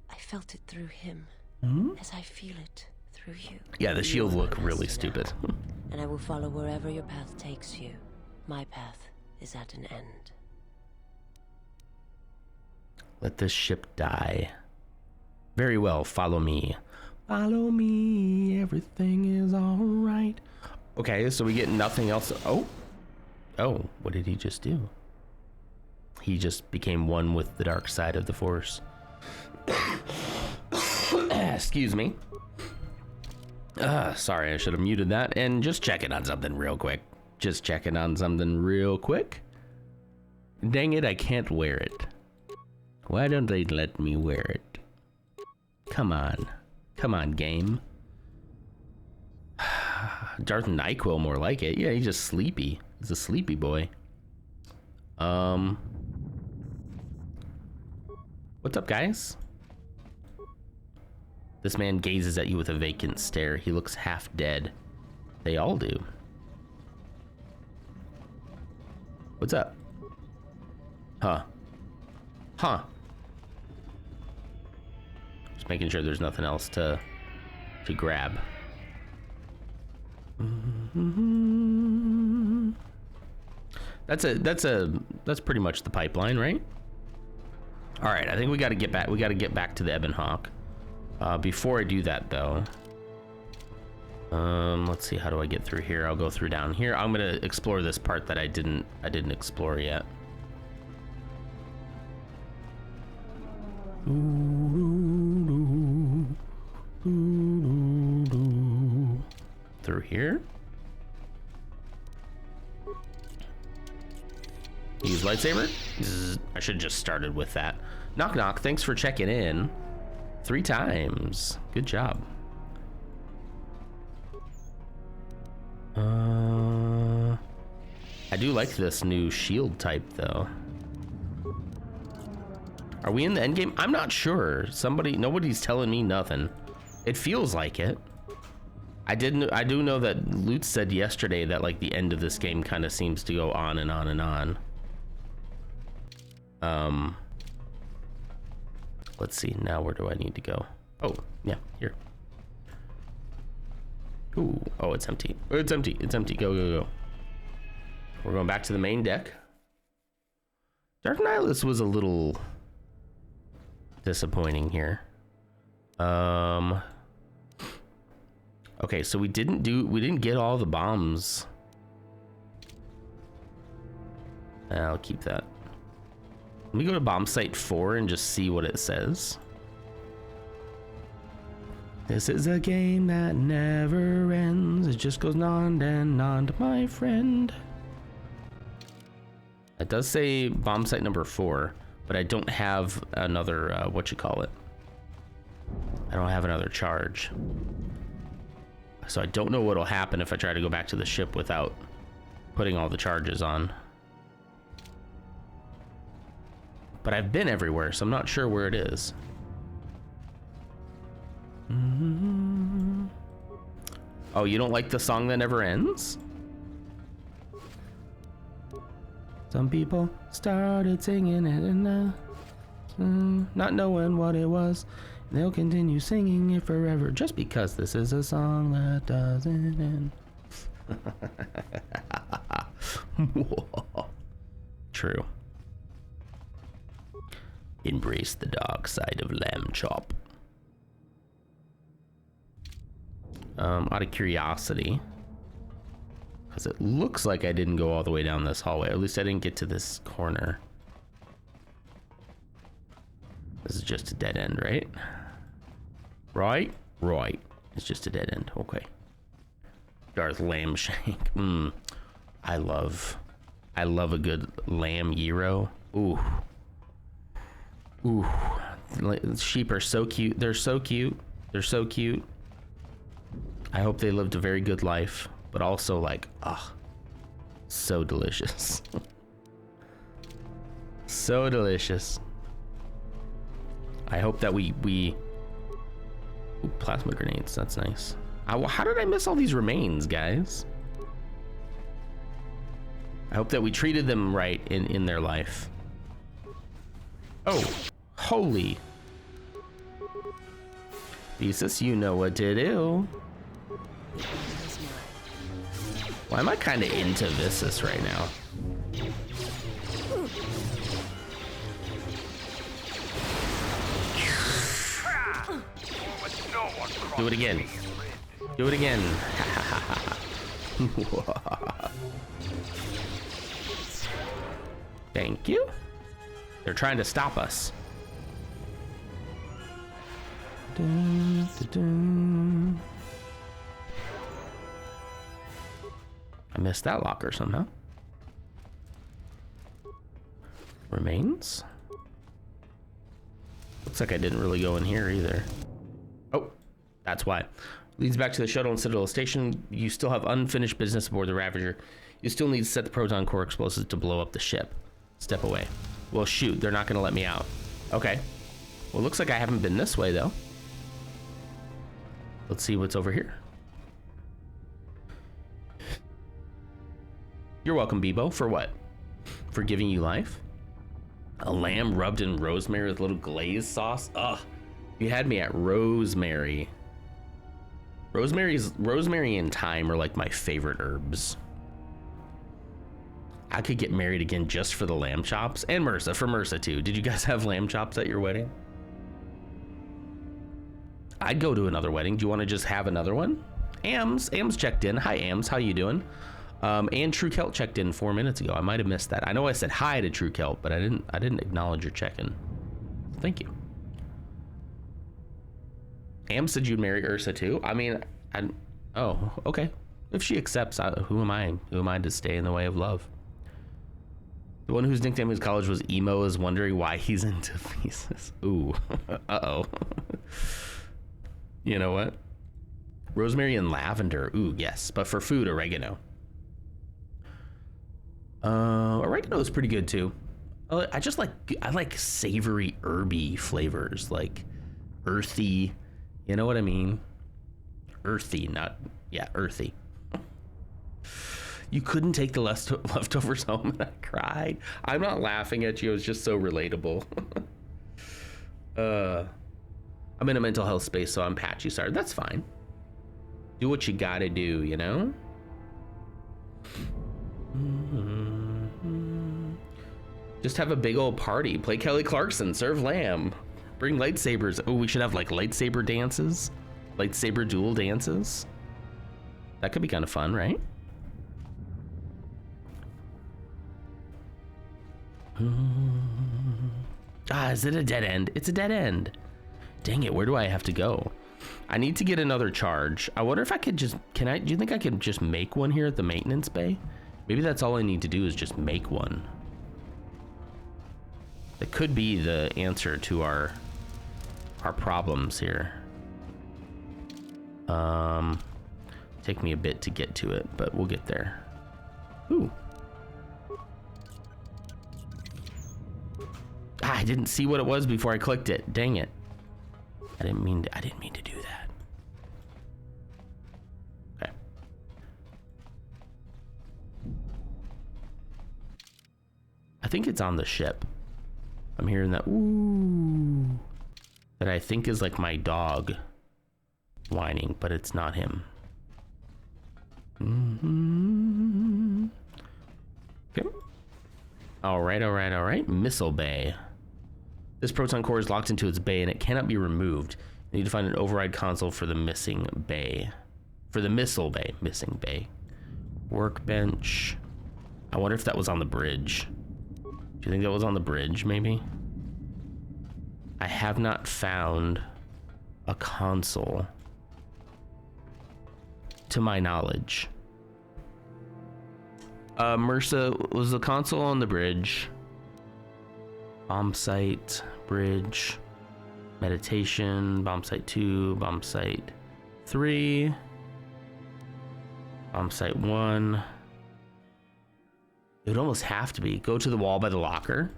I felt it through him, as I feel it through you. Yeah, the You shields are my look really master stupid. now, and I will follow wherever your path takes you. My path is at an end. Let this ship die. Very well, follow me. Follow me, everything is alright. Okay, so we get nothing else. Oh, what did he just do? He just became one with the dark side of the Force. Excuse me. Sorry, I should have muted that. And just checking on something real quick. Dang it, I can't wear it. Why don't they let me wear it? Come on. Come on, game. Darth NyQuil, more like it. Yeah, he's just sleepy. He's a sleepy boy. What's up, guys? This man gazes at you with a vacant stare. He looks half dead. They all do. What's up? Huh. Just making sure there's nothing else to grab. That's pretty much the pipeline, right? All right, I think we got to get back. We got to get back to the Ebon Hawk. Before I do that, though, let's see. How do I get through here? I'll go through down here. I'm gonna explore this part that I didn't explore yet. Through here. Use lightsaber. I should just started with that. Knock knock. Thanks for checking in. 3 times. Good job. I do like this new shield type though. Are we in the end game? I'm not sure. Nobody's telling me nothing. It feels like it. I do know that Lutz said yesterday that like the end of this game kind of seems to go on and on and on. Let's see. Now where do I need to go? Oh, yeah, here. Ooh, oh, it's empty. It's empty. It's empty. Go, go, go. We're going back to the main deck. Dark Nihilus was a little disappointing here. Okay, so we didn't get all the bombs. I'll keep that. Let me go to bomb site 4 and just see what it says. This is a game that never ends. It just goes on and on, my friend. It does say bomb site number 4, but I don't have another, I don't have another charge. So I don't know what'll happen if I try to go back to the ship without putting all the charges on. But I've been everywhere, so I'm not sure where it is. Oh, you don't like the song that never ends? Some people started singing it and not knowing what it was. They'll continue singing it forever just because this is a song that doesn't end. True. Embrace the dark side of Lamb Chop. Out of curiosity, because it looks like I didn't go all the way down this hallway. At least I didn't get to this corner. This is just a dead end, right? Right. It's just a dead end. Okay. Darth Lamb Shank. I love a good lamb gyro. Ooh. Sheep are so cute. They're so cute. I hope they lived a very good life, but also like, so delicious. So delicious. I hope that we Ooh, plasma grenades, that's nice. How did I miss all these remains, guys? I hope that we treated them right in their life. Oh, holy. Thesis, you know what to do. Why am I kind of into Viscus right now? Do it again. Do it again. Thank you. They're trying to stop us. Dun, dun, dun. I missed that locker somehow. Remains? Looks like I didn't really go in here either. Oh, that's why. Leads back to the shuttle and Citadel station. You still have unfinished business aboard the Ravager. You still need to set the proton core explosives to blow up the ship. Step away. Well, shoot, they're not going to let me out. Okay. Well, looks like I haven't been this way, though. Let's see what's over here. You're welcome, Bebo. For what? For giving you life? A lamb rubbed in rosemary with a little glazed sauce? Ugh. You had me at rosemary. Rosemary and thyme are like my favorite herbs. I could get married again just for the lamb chops. And MRSA, for MRSA too. Did you guys have lamb chops at your wedding? I'd go to another wedding. Do you want to just have another one? Ams checked in. Hi, Ams. How you doing? And True Celt checked in 4 minutes ago. I might have missed that. I know I said hi to True Celt, but I didn't acknowledge your check-in. Thank you. Am said you'd marry Ursa too. I mean, oh, okay. If she accepts, who am I? Who am I to stay in the way of love? The one whose nickname in college was Emo is wondering why he's into pieces. Ooh. Uh-oh. You know what? Rosemary and lavender. Ooh, yes. But for food, oregano. Oregano is pretty good too. I like savory, herby flavors, like earthy. You know what I mean? Earthy, earthy. You couldn't take the leftovers home, and I cried. I'm not laughing at you. It was just so relatable. I'm in a mental health space, so I'm patchy. Sorry, that's fine. Do what you gotta do, you know? Just have a big old party. Play Kelly Clarkson. Serve lamb. Bring lightsabers. Oh, we should have like lightsaber dances. Lightsaber duel dances. That could be kind of fun, right? Is it a dead end? It's a dead end. Dang it, where do I have to go? I need to get another charge. I wonder if I could just, do you think I could just make one here at the maintenance bay? Maybe that's all I need to do is just make one. That could be the answer to our problems here. Take me a bit to get to it, but we'll get there. Ooh. I didn't see what it was before I clicked it. Dang it. I didn't mean to do that. Okay. I think it's on the ship. I'm hearing that ooh that I think is like my dog whining, but it's not him. Okay. All right. Missile bay. This proton core is locked into its bay and it cannot be removed. You need to find an override console for the missing bay. For the missile bay. Missing bay. Workbench. I wonder if that was on the bridge. Do you think that was on the bridge, maybe? I have not found a console, to my knowledge. MRSA, was the console on the bridge? Bomb site, bridge, meditation, bomb site 2, bomb site 3, bomb site 1. It would almost have to be. Go to the wall by the locker.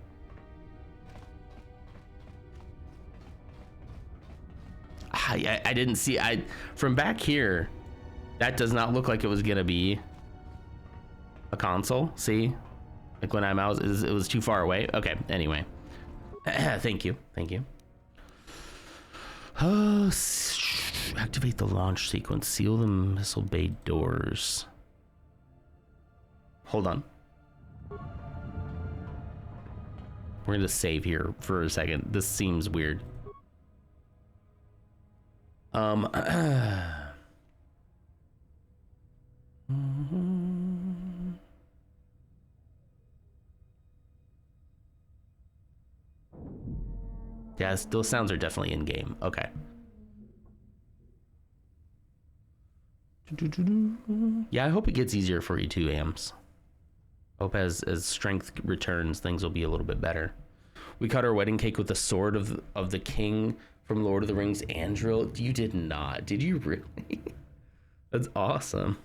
I didn't see. From back here, that does not look like it was gonna be a console. See, like when I'm out, it was too far away. Okay. Anyway, thank you. Activate the launch sequence. Seal the missile bay doors. Hold on. We're gonna save here for a second. This seems weird. Yeah, those sounds are definitely in game. Okay. Yeah, I hope it gets easier for you too, Ams. Hope as strength returns, things will be a little bit better. We cut our wedding cake with the sword of the king from Lord of the Rings, Andril. You did not. Did you really? That's awesome.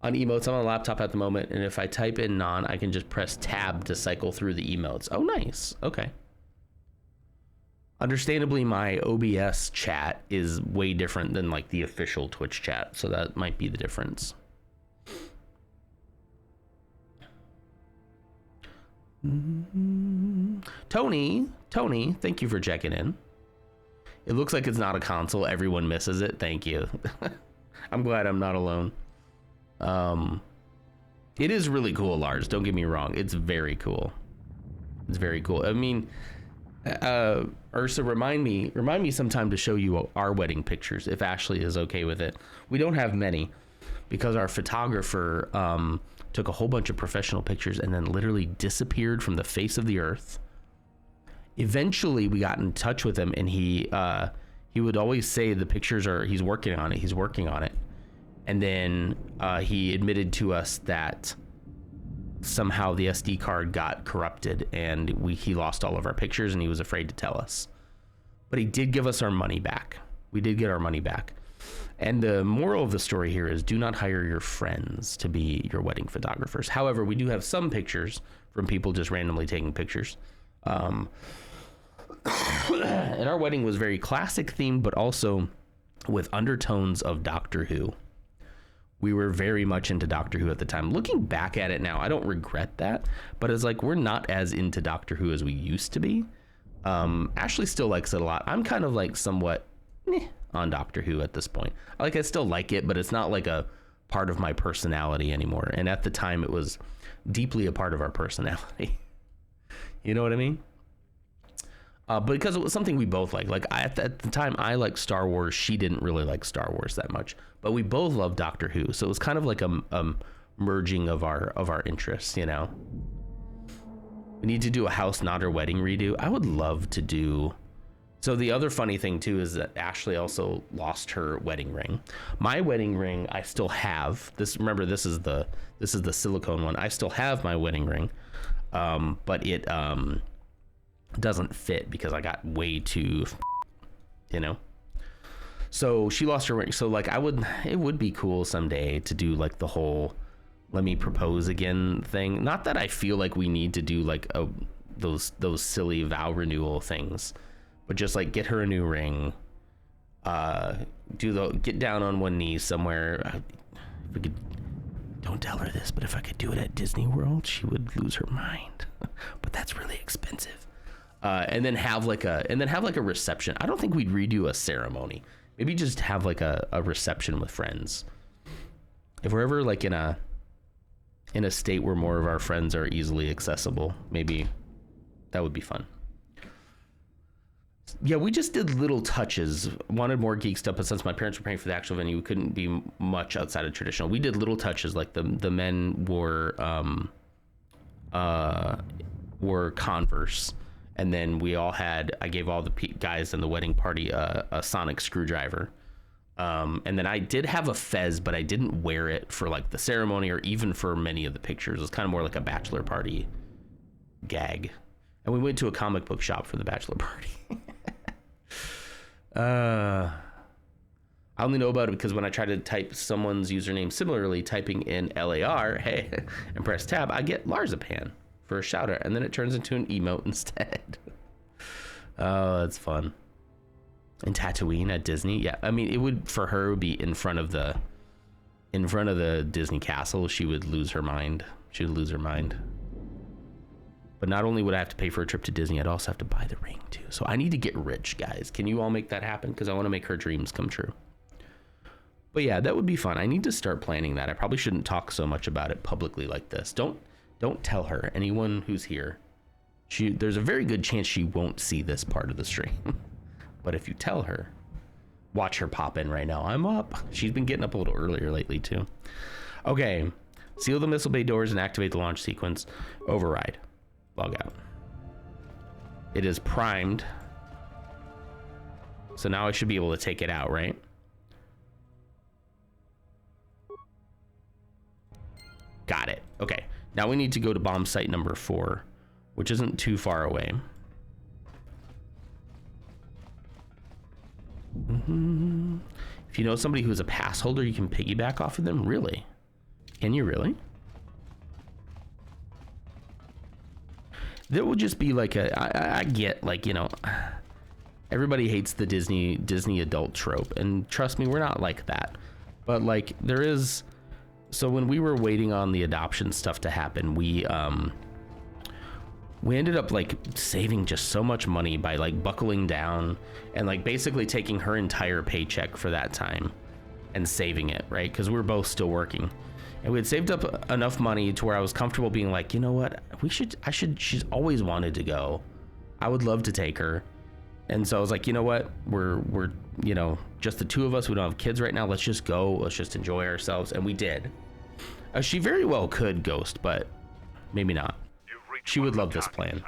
On emotes, I'm on a laptop at the moment, and if I type in non, I can just press tab to cycle through the emotes. Oh, nice. Okay. Understandably, my OBS chat is way different than like the official Twitch chat, so that might be the difference. Tony, thank you for checking in. It looks like it's not a console. Everyone misses it. Thank you. I'm glad I'm not alone. It is really cool, Lars. Don't get me wrong. It's very cool. It's very cool. I mean, Ursa, remind me sometime to show you our wedding pictures if Ashley is okay with it. We don't have many because our photographer took a whole bunch of professional pictures and then literally disappeared from the face of the earth. Eventually we got in touch with him, and he would always say the pictures are, he's working on it. And then he admitted to us that somehow the SD card got corrupted and he lost all of our pictures and he was afraid to tell us. But he did give us our money back. We did get our money back. And the moral of the story here is do not hire your friends to be your wedding photographers. However, we do have some pictures from people just randomly taking pictures. And our wedding was very classic themed, but also with undertones of Doctor Who. We were very much into Doctor Who at the time. Looking back at it now, I don't regret that, but it's like we're not as into Doctor Who as we used to be. Ashley still likes it a lot. I'm kind of like somewhat on Doctor Who at this point. I still like it, but it's not like a part of my personality anymore. And at the time, it was deeply a part of our personality. You know what I mean? Because it was something we both liked. At the time, I liked Star Wars. She didn't really like Star Wars that much, but we both loved Doctor Who. So it was kind of like a merging of our interests. You know, we need to do a house, not her wedding redo. I would love to do. So the other funny thing too is that Ashley also lost her wedding ring. My wedding ring, I still have. Remember, this is the silicone one. I still have my wedding ring, but it doesn't fit because I got way too, So she lost her ring. So it would be cool someday to do the whole "let me propose again" thing. Not that I feel like we need to do those silly vow renewal things. But just get her a new ring, get down on one knee somewhere. If we could, don't tell her this, but if I could do it at Disney World, she would lose her mind. But that's really expensive. And then have a reception. I don't think we'd redo a ceremony. Maybe just have a reception with friends. If we're ever in a state where more of our friends are easily accessible, maybe that would be fun. Yeah, we just did little touches. Wanted more geek stuff, but since my parents were paying for the actual venue, we couldn't be much outside of traditional. We did little touches, like the men wore Converse, and then I gave all the guys in the wedding party a sonic screwdriver, and then I did have a fez, but I didn't wear it for the ceremony or even for many of the pictures. It was kind of more like a bachelor party gag. And we went to a comic book shop for the bachelor party. I only know about it because when I try to type someone's username similarly, typing in LAR, hey, and press tab, I get Larzapan for a shout out, and then it turns into an emote instead. Oh, that's fun. And Tatooine at Disney, yeah. I mean, it would be in front of the Disney castle. She would lose her mind. But not only would I have to pay for a trip to Disney, I'd also have to buy the ring too. So I need to get rich, guys. Can you all make that happen? Because I want to make her dreams come true. But yeah, that would be fun. I need to start planning that. I probably shouldn't talk so much about it publicly like this. Don't tell her. Anyone who's here, there's a very good chance she won't see this part of the stream. But if you tell her, watch her pop in right now. I'm up. She's been getting up a little earlier lately too. Okay. Seal the missile bay doors and activate the launch sequence. Override. Log out. It is primed. So now I should be able to take it out, right? Got it. Okay. Now we need to go to bomb site number 4, which isn't too far away. If you know somebody who's a pass holder, you can piggyback off of them. Really? Can you really? There will just be I get everybody hates the Disney adult trope, and trust me, we're not like that. But there is, so when we were waiting on the adoption stuff to happen, we ended up saving just so much money by buckling down and basically taking her entire paycheck for that time and saving it, right? Because we were both still working. And we had saved up enough money to where I was comfortable being you know what, she's always wanted to go. I would love to take her. And so I was you know what, we're just the two of us. We don't have kids right now. Let's just go. Let's just enjoy ourselves. And we did. She very well could ghost, but maybe not. She would love this plan.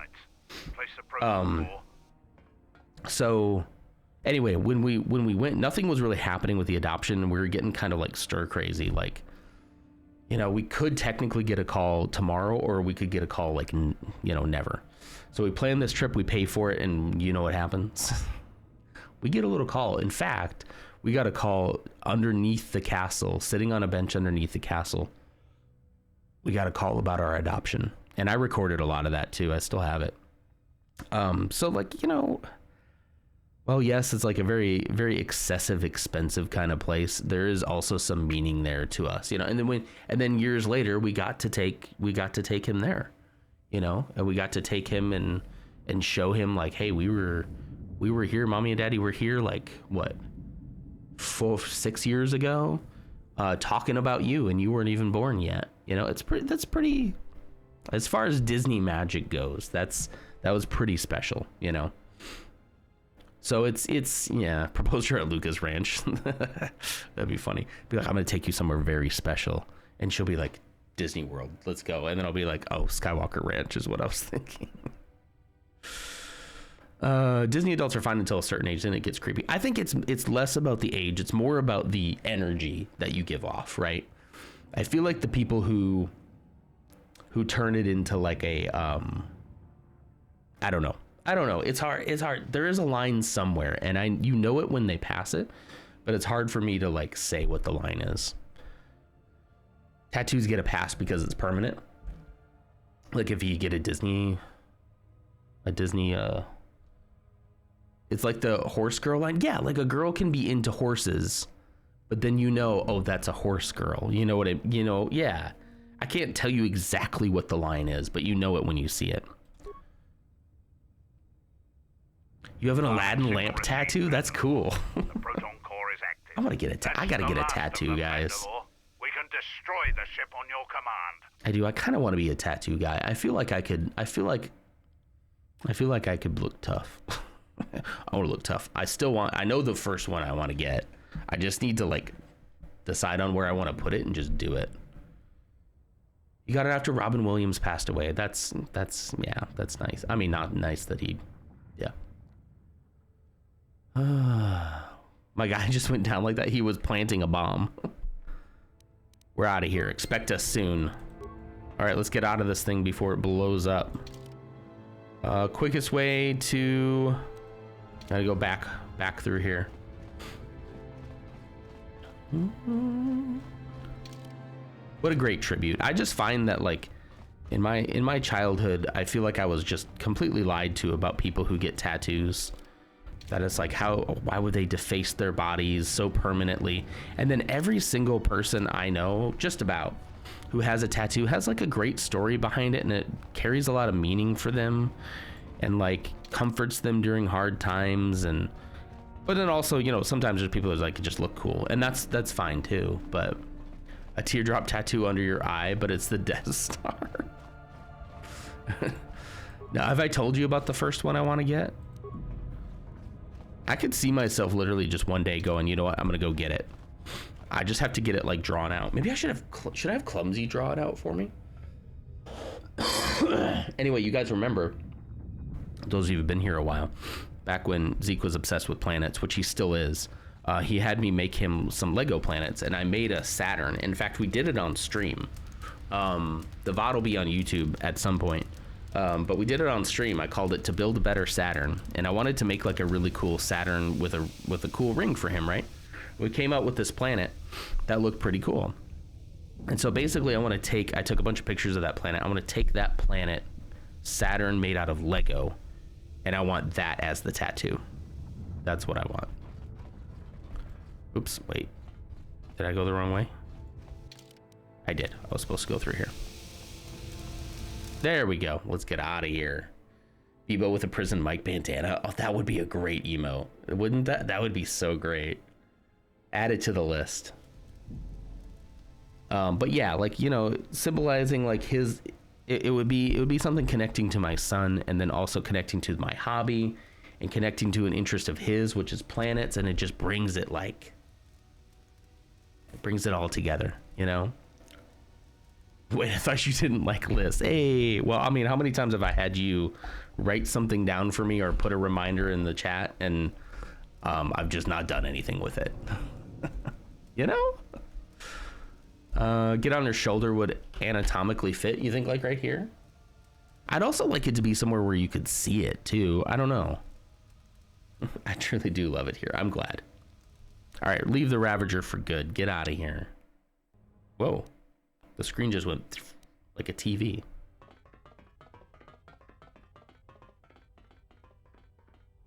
So anyway, when we went, nothing was really happening with the adoption. We were getting kind of stir crazy, you know, we could technically get a call tomorrow, or we could get a call like, you know, never. So we plan this trip, we pay for it, and you know what happens? We get a little call. In fact, we got a call underneath the castle, sitting on a bench underneath the castle. We got a call about our adoption. And I recorded a lot of that too. I still have it. So like, you know, well, yes, it's like a very, very excessive, expensive kind of place. There is also some meaning there to us, you know. And then years later, we got to take him there, you know, and we got to take him and show him like, hey, we were here, mommy and daddy were here, like what, 4-6 years ago, talking about you, and you weren't even born yet. You know, that's pretty. As far as Disney magic goes, that was pretty special, you know. So it's yeah, propose her at Lucas Ranch. That'd be funny. Be like, I'm gonna take you somewhere very special, and she'll be like, Disney World, let's go. And then I'll be like, oh, Skywalker Ranch is what I was thinking. Disney adults are fine until a certain age, then it gets creepy. I think it's less about the age, it's more about the energy that you give off, right? I feel like the people who turn it into like a I don't know. It's hard. There is a line somewhere, and you know it when they pass it, but it's hard for me to like say what the line is. Tattoos get a pass because it's permanent. Like if you get a Disney it's like the horse girl line. Yeah, like a girl can be into horses, but then you know, oh, that's a horse girl. You know yeah. I can't tell you exactly what the line is, but you know it when you see it. You have an Aladdin lamp tattoo? That's cool. The proton core is active. I want to get I gotta get a tattoo, guys. We can destroy the ship on your command. I do. I kind of want to be a tattoo guy. I feel like I could look tough. I want to look tough. I know the first one I want to get. I just need to like decide on where I want to put it and just do it. You got it after Robin Williams passed away. That's nice. I mean, not nice that he, yeah. My guy just went down like that. He was planting a bomb. We're out of here. Expect us soon. All right, let's get out of this thing before it blows up. Quickest way to, gotta go back through here. What a great tribute. I just find that like in my childhood, I feel like I was just completely lied to about people who get tattoos. That it's like, why would they deface their bodies so permanently? And then every single person I know, just about, who has a tattoo has like a great story behind it, and it carries a lot of meaning for them and like comforts them during hard times. But then also, you know, sometimes there's people that like just look cool, and that's fine too. But a teardrop tattoo under your eye, but it's the Death Star. Now, have I told you about the first one I want to get? I could see myself literally just one day going, you know what, I'm gonna go get it. I just have to get it like drawn out. Maybe I should I have Clumsy draw it out for me? Anyway, you guys remember, those of you who've been here a while, back when Zeke was obsessed with planets, which he still is, he had me make him some Lego planets, and I made a Saturn. In fact, we did it on stream. The VOD will be on YouTube at some point. But we did it on stream. I called it To Build a Better Saturn, and I wanted to make like a really cool Saturn with a cool ring for him, right? We came out with this planet that looked pretty cool. And so basically I took a bunch of pictures of that planet. I want to take that planet, Saturn made out of Lego, and I want that as the tattoo. That's what I want. Oops, wait. Did I go the wrong way? I did. I was supposed to go through here. There we go. Let's get out of here. Bebo with a prison mic bandana. Oh, that would be a great emo. Wouldn't that? That would be so great. Add it to the list. But yeah, like, you know, symbolizing like it would be something connecting to my son, and then also connecting to my hobby and connecting to an interest of his, which is planets, and it just brings it all together, you know? Wait, I thought you didn't like lists. Hey, well, I mean, how many times have I had you write something down for me or put a reminder in the chat, and I've just not done anything with it? You know? Get on her shoulder would anatomically fit, you think, like right here? I'd also like it to be somewhere where you could see it too. I don't know. I truly do love it here. I'm glad. All right, leave the Ravager for good. Get out of here. Whoa. The screen just went like a TV.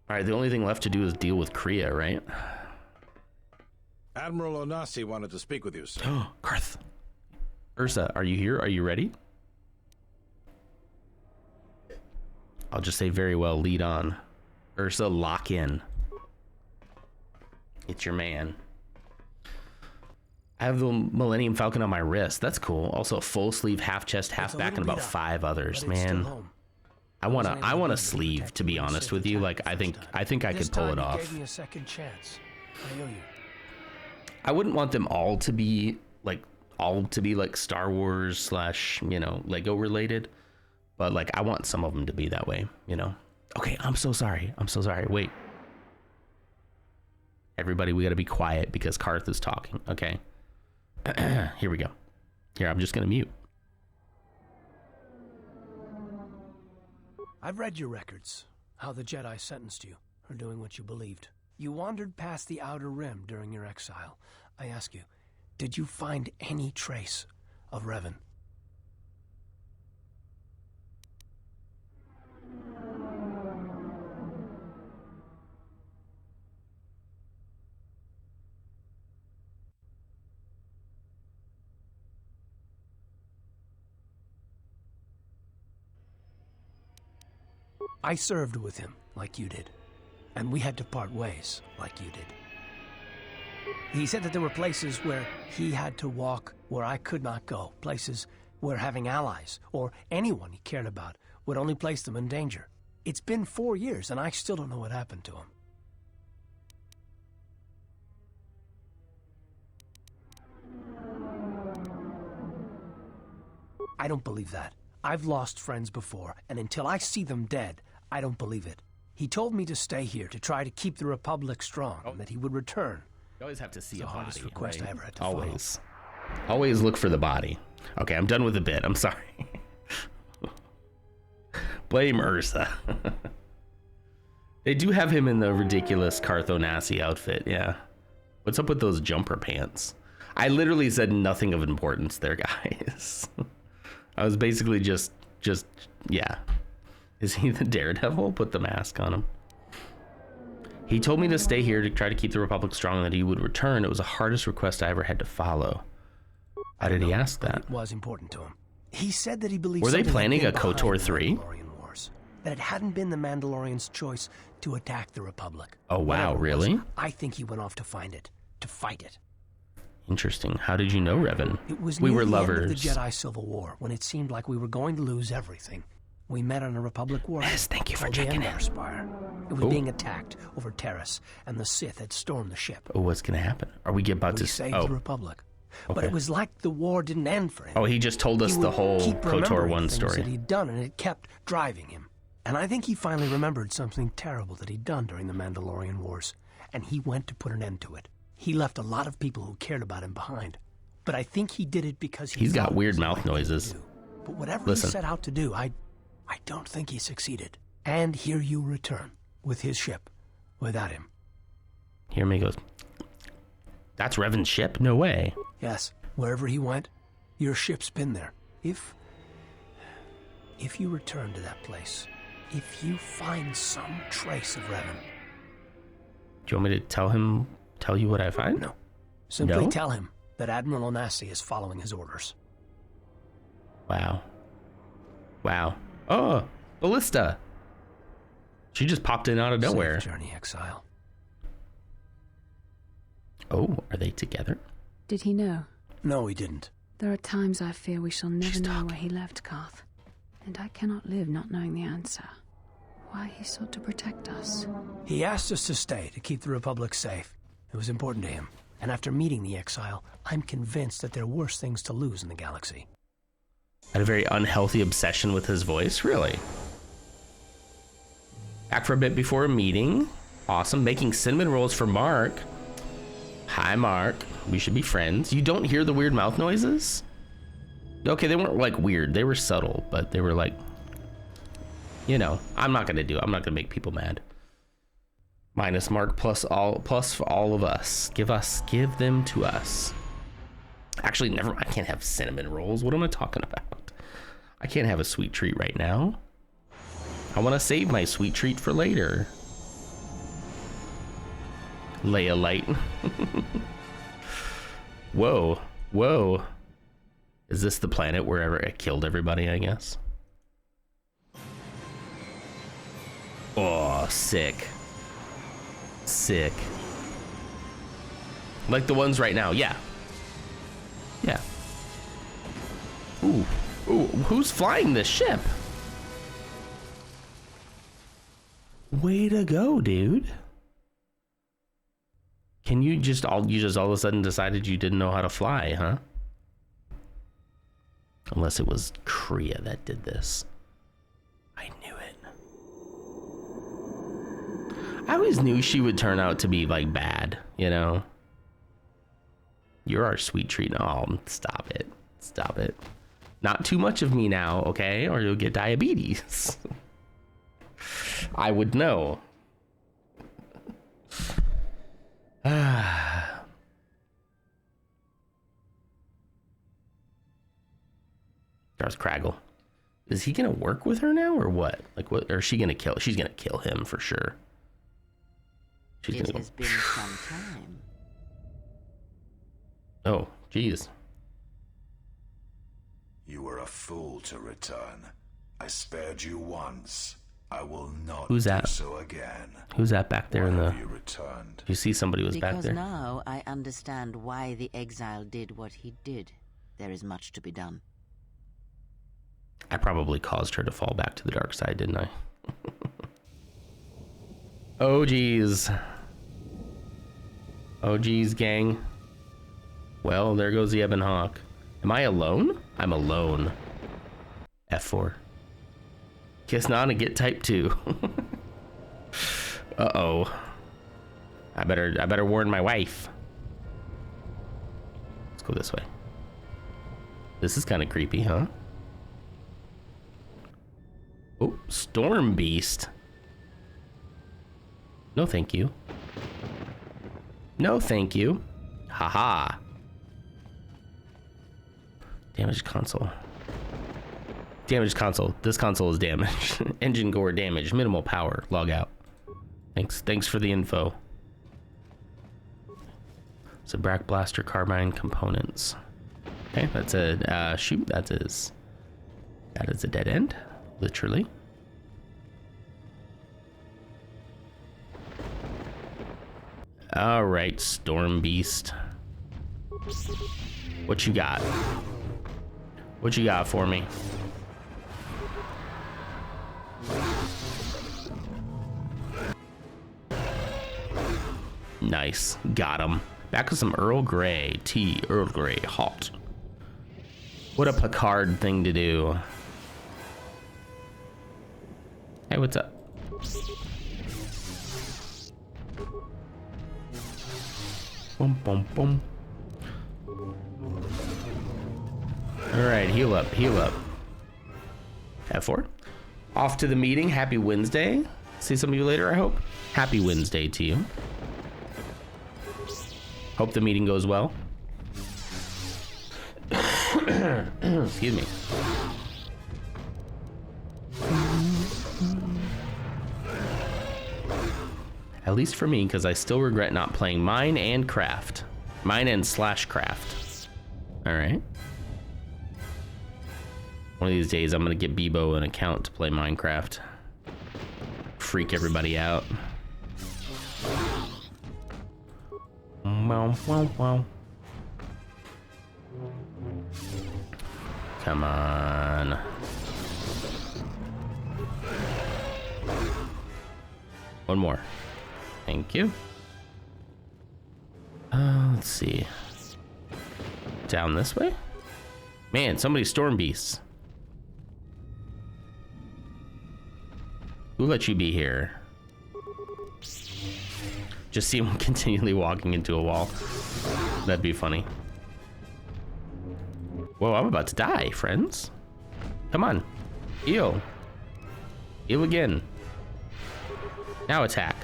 All right, the only thing left to do is deal with Kriya, right? Admiral Onasi wanted to speak with you, sir. Oh, Karth. Ursa, are you here? Are you ready? I'll just say very well, lead on. Ursa, lock in. It's your man. I have the Millennium Falcon on my wrist. That's cool. Also, full sleeve, half chest, half back, and about 5 others. Man, I want a sleeve. To be honest with you, like I think I could pull it off. Gave me a second chance. I owe you. I wouldn't want them all to be like Star Wars / Lego related, but like I want some of them to be that way. Okay, I'm so sorry. Wait. Everybody, we got to be quiet because Karth is talking. Okay. Here we go. Here, I'm just going to mute. I've read your records. How the Jedi sentenced you for doing what you believed. You wandered past the Outer Rim during your exile. I ask you, did you find any trace of Revan? I served with him, like you did. And we had to part ways, like you did. He said that there were places where he had to walk where I could not go. Places where having allies, or anyone he cared about, would only place them in danger. It's been 4 years, and I still don't know what happened to him. I don't believe that. I've lost friends before, and until I see them dead, I don't believe it. He told me to stay here to try to keep the Republic strong, and that he would return. You always have to see It's a the body, hardest request right? I ever had to Always. Always look for the body. Okay, I'm done with the bit. I'm sorry. Blame Ursa. They do have him in the ridiculous Karth Onasi outfit, yeah. What's up with those jumper pants? I literally said nothing of importance there, guys. I was basically just, yeah. Is he the Daredevil? Put the mask on him. He told me to stay here to try to keep the Republic strong and that he would return. It was the hardest request I ever had to follow. Why did he ask that? It was important to him. He said that he believed. Were they something planning had a been KOTOR behind the 3? Mandalorian Wars, that it hadn't been the Mandalorians' choice to attack the Republic. Oh, wow, Whatever it really? was, I think he went off to find it, to fight it. Interesting. How did you know Revan? It was We near were the lovers. end of the Jedi Civil War, when it seemed like we were going to lose everything. We met on a Republic war. Yes, thank you for called checking the in. Endar Spire. It was Oh. being attacked over Terrace, and the Sith had stormed the ship. Oh, what's gonna happen? Are we about We to? saved Oh, the Republic. But Okay. it was like the war didn't end for him. oh, he just told us He the would whole keep KOTOR remembering 1 things story. that he'd done, and it kept driving him. And I think he finally remembered something terrible that he'd done during the Mandalorian Wars, and he went to put an end to it. He left a lot of people who cared about him behind, but I think he did it because He's got thought it weird was the mouth right thing to noises. do. But whatever Listen. he set out to do, I don't think he succeeded. And here you return with his ship, without him. Here he goes. That's Revan's ship? No way. Yes, wherever he went, your ship's been there. If you return to that place, if you find some trace of Revan, Do you want me to tell you what I find? no. Simply No? tell him that Admiral Onasi is following his orders. Wow. Wow. Oh, Ballista. She just popped in out of nowhere. Safe journey, exile. Oh, are they together? Did he know? No, he didn't. There are times I fear we shall never She's know talking. where he left Karth. And I cannot live not knowing the answer. Why he sought to protect us. He asked us to stay to keep the Republic safe. It was important to him. And after meeting the exile, I'm convinced that there are worse things to lose in the galaxy. Had a very unhealthy obsession with his voice, really. Back for a bit before a meeting. Awesome. Making cinnamon rolls for Mark. Hi, Mark. We should be friends. You don't hear the weird mouth noises? Okay, they weren't like weird. They were subtle, but they were like, you know, I'm not gonna do it. I'm not gonna make people mad. Minus Mark plus for all of us. Give them to us. Actually, never. I can't have cinnamon rolls. What am I talking about? I can't have a sweet treat right now. I want to save my sweet treat for later. Leia Light. Whoa, whoa. Is this the planet where it killed everybody, I guess? Oh, sick. Sick. Like the ones right now, yeah. Yeah. Ooh, ooh, who's flying this ship? Way to go, dude. Can you just all of a sudden decided you didn't know how to fly, huh? Unless it was Kriya that did this. I knew it. I always knew she would turn out to be like bad, you know? You're our sweet treat. Oh, stop it. Stop it. Not too much of me now, okay? Or you'll get diabetes. I would know. There's Craggle. Is he gonna work with her now or what? Like what? Or is she gonna kill? She's gonna kill him for sure. She's It gonna has go. been some time. Oh, geez. You were a fool to return. I spared you once. I will not Who's do that? so again. Who's that back there in Why the? have you returned? You see somebody was back Because there. now I understand why the exile did what he did. There is much to be done. I probably caused her to fall back to the dark side, didn't I? Oh, geez. Oh, geez, gang. Well, there goes the Ebon Hawk. Am I alone? I'm alone. F4. Kiss not and get type 2. Uh-oh. I better warn my wife. Let's go this way. This is kind of creepy, huh? Oh, Storm Beast. No, thank you. No, thank you. Haha. Damaged console. Damaged console. This console is damaged. Engine core damage. Minimal power. Log out. Thanks for the info. So Brack Blaster Carbine components. Okay, that's a shoot. That is a dead end, literally. All right, Storm Beast. What you got? What you got for me? Nice, got him. Back with some Earl Grey tea. Earl Grey hot. What a Picard thing to do. Hey, what's up? Boom, boom, boom. All right, heal up, heal up. F4. Off to the meeting. Happy Wednesday. See some of you later, I hope. Happy Wednesday to you. Hope the meeting goes well. Excuse me. At least for me, because I still regret not playing Mine and Craft. Mine and / Craft. All right. One of these days, I'm going to get Bebo an account to play Minecraft. Freak everybody out. Wow, wow, wow. Come on. One more. Thank you. Let's see. Down this way? Man, somebody's Storm Beasts. Who let you be here? Just see him continually walking into a wall. That'd be funny. Whoa, I'm about to die, friends. Come on. Heal. Heal again. Now attack.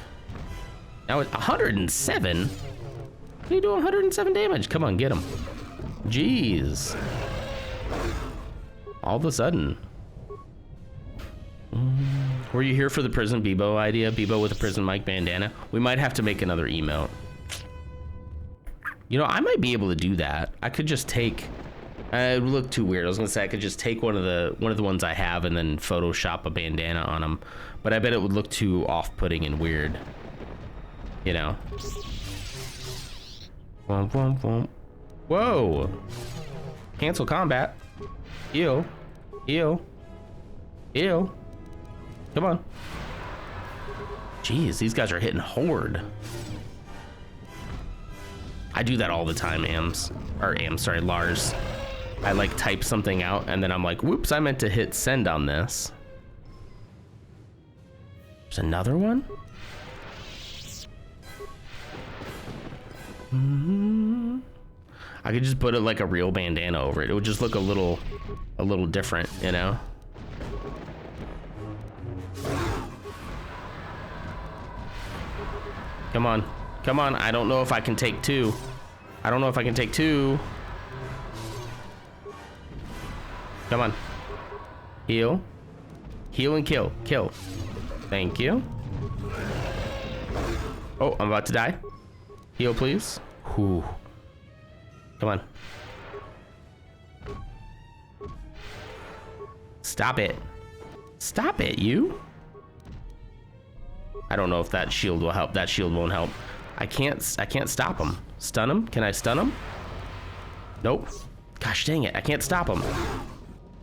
Now it's 107? What are you doing 107 damage? Come on, get him. Jeez. All of a sudden. Were you here for the prison Bebo idea? Bebo with a prison mic bandana? We might have to make another emote. You know, I might be able to do that. I could just take... it would look too weird. I was gonna say I could just take one of the ones I have and then Photoshop a bandana on them, but I bet it would look too off-putting and weird. You know. Womp, womp, womp. Whoa! Cancel combat. Heal. Heal. Heal. Come on. Jeez, these guys are hitting hard. I do that all the time, Lars. I like type something out and then I'm like, whoops, I meant to hit send on this. There's another one? I could just put it like a real bandana over it. It would just look a little different, you know? Come on. Come on. I don't know if I can take two. I don't know if I can take two. Come on. Heal. Heal and kill. Kill. Thank you. Oh, I'm about to die. Heal, please. Whew. Come on. Stop it. Stop it, you. I don't know if that shield will help. That shield won't help. I can't stop him. Stun him? Can I stun him? Nope. Gosh dang it. I can't stop him.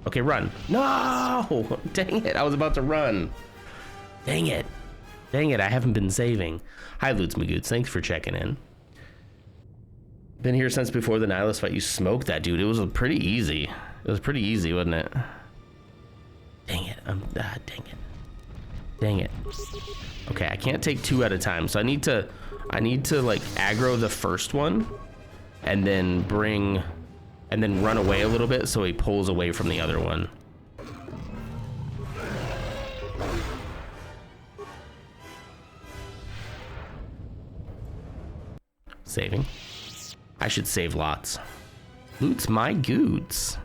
Okay, run. No! Dang it. I was about to run. Dang it. Dang it. I haven't been saving. Hi, Lutz Magoots. Thanks for checking in. Been here since before the Nihilus fight. You smoked that dude. It was pretty easy. It was pretty easy, wasn't it? Dang it. Dang it. Dang it. Okay, I can't take two at a time, so I need to like aggro the first one and then run away a little bit so he pulls away from the other one. Saving. I should save lots. Loot's my goods.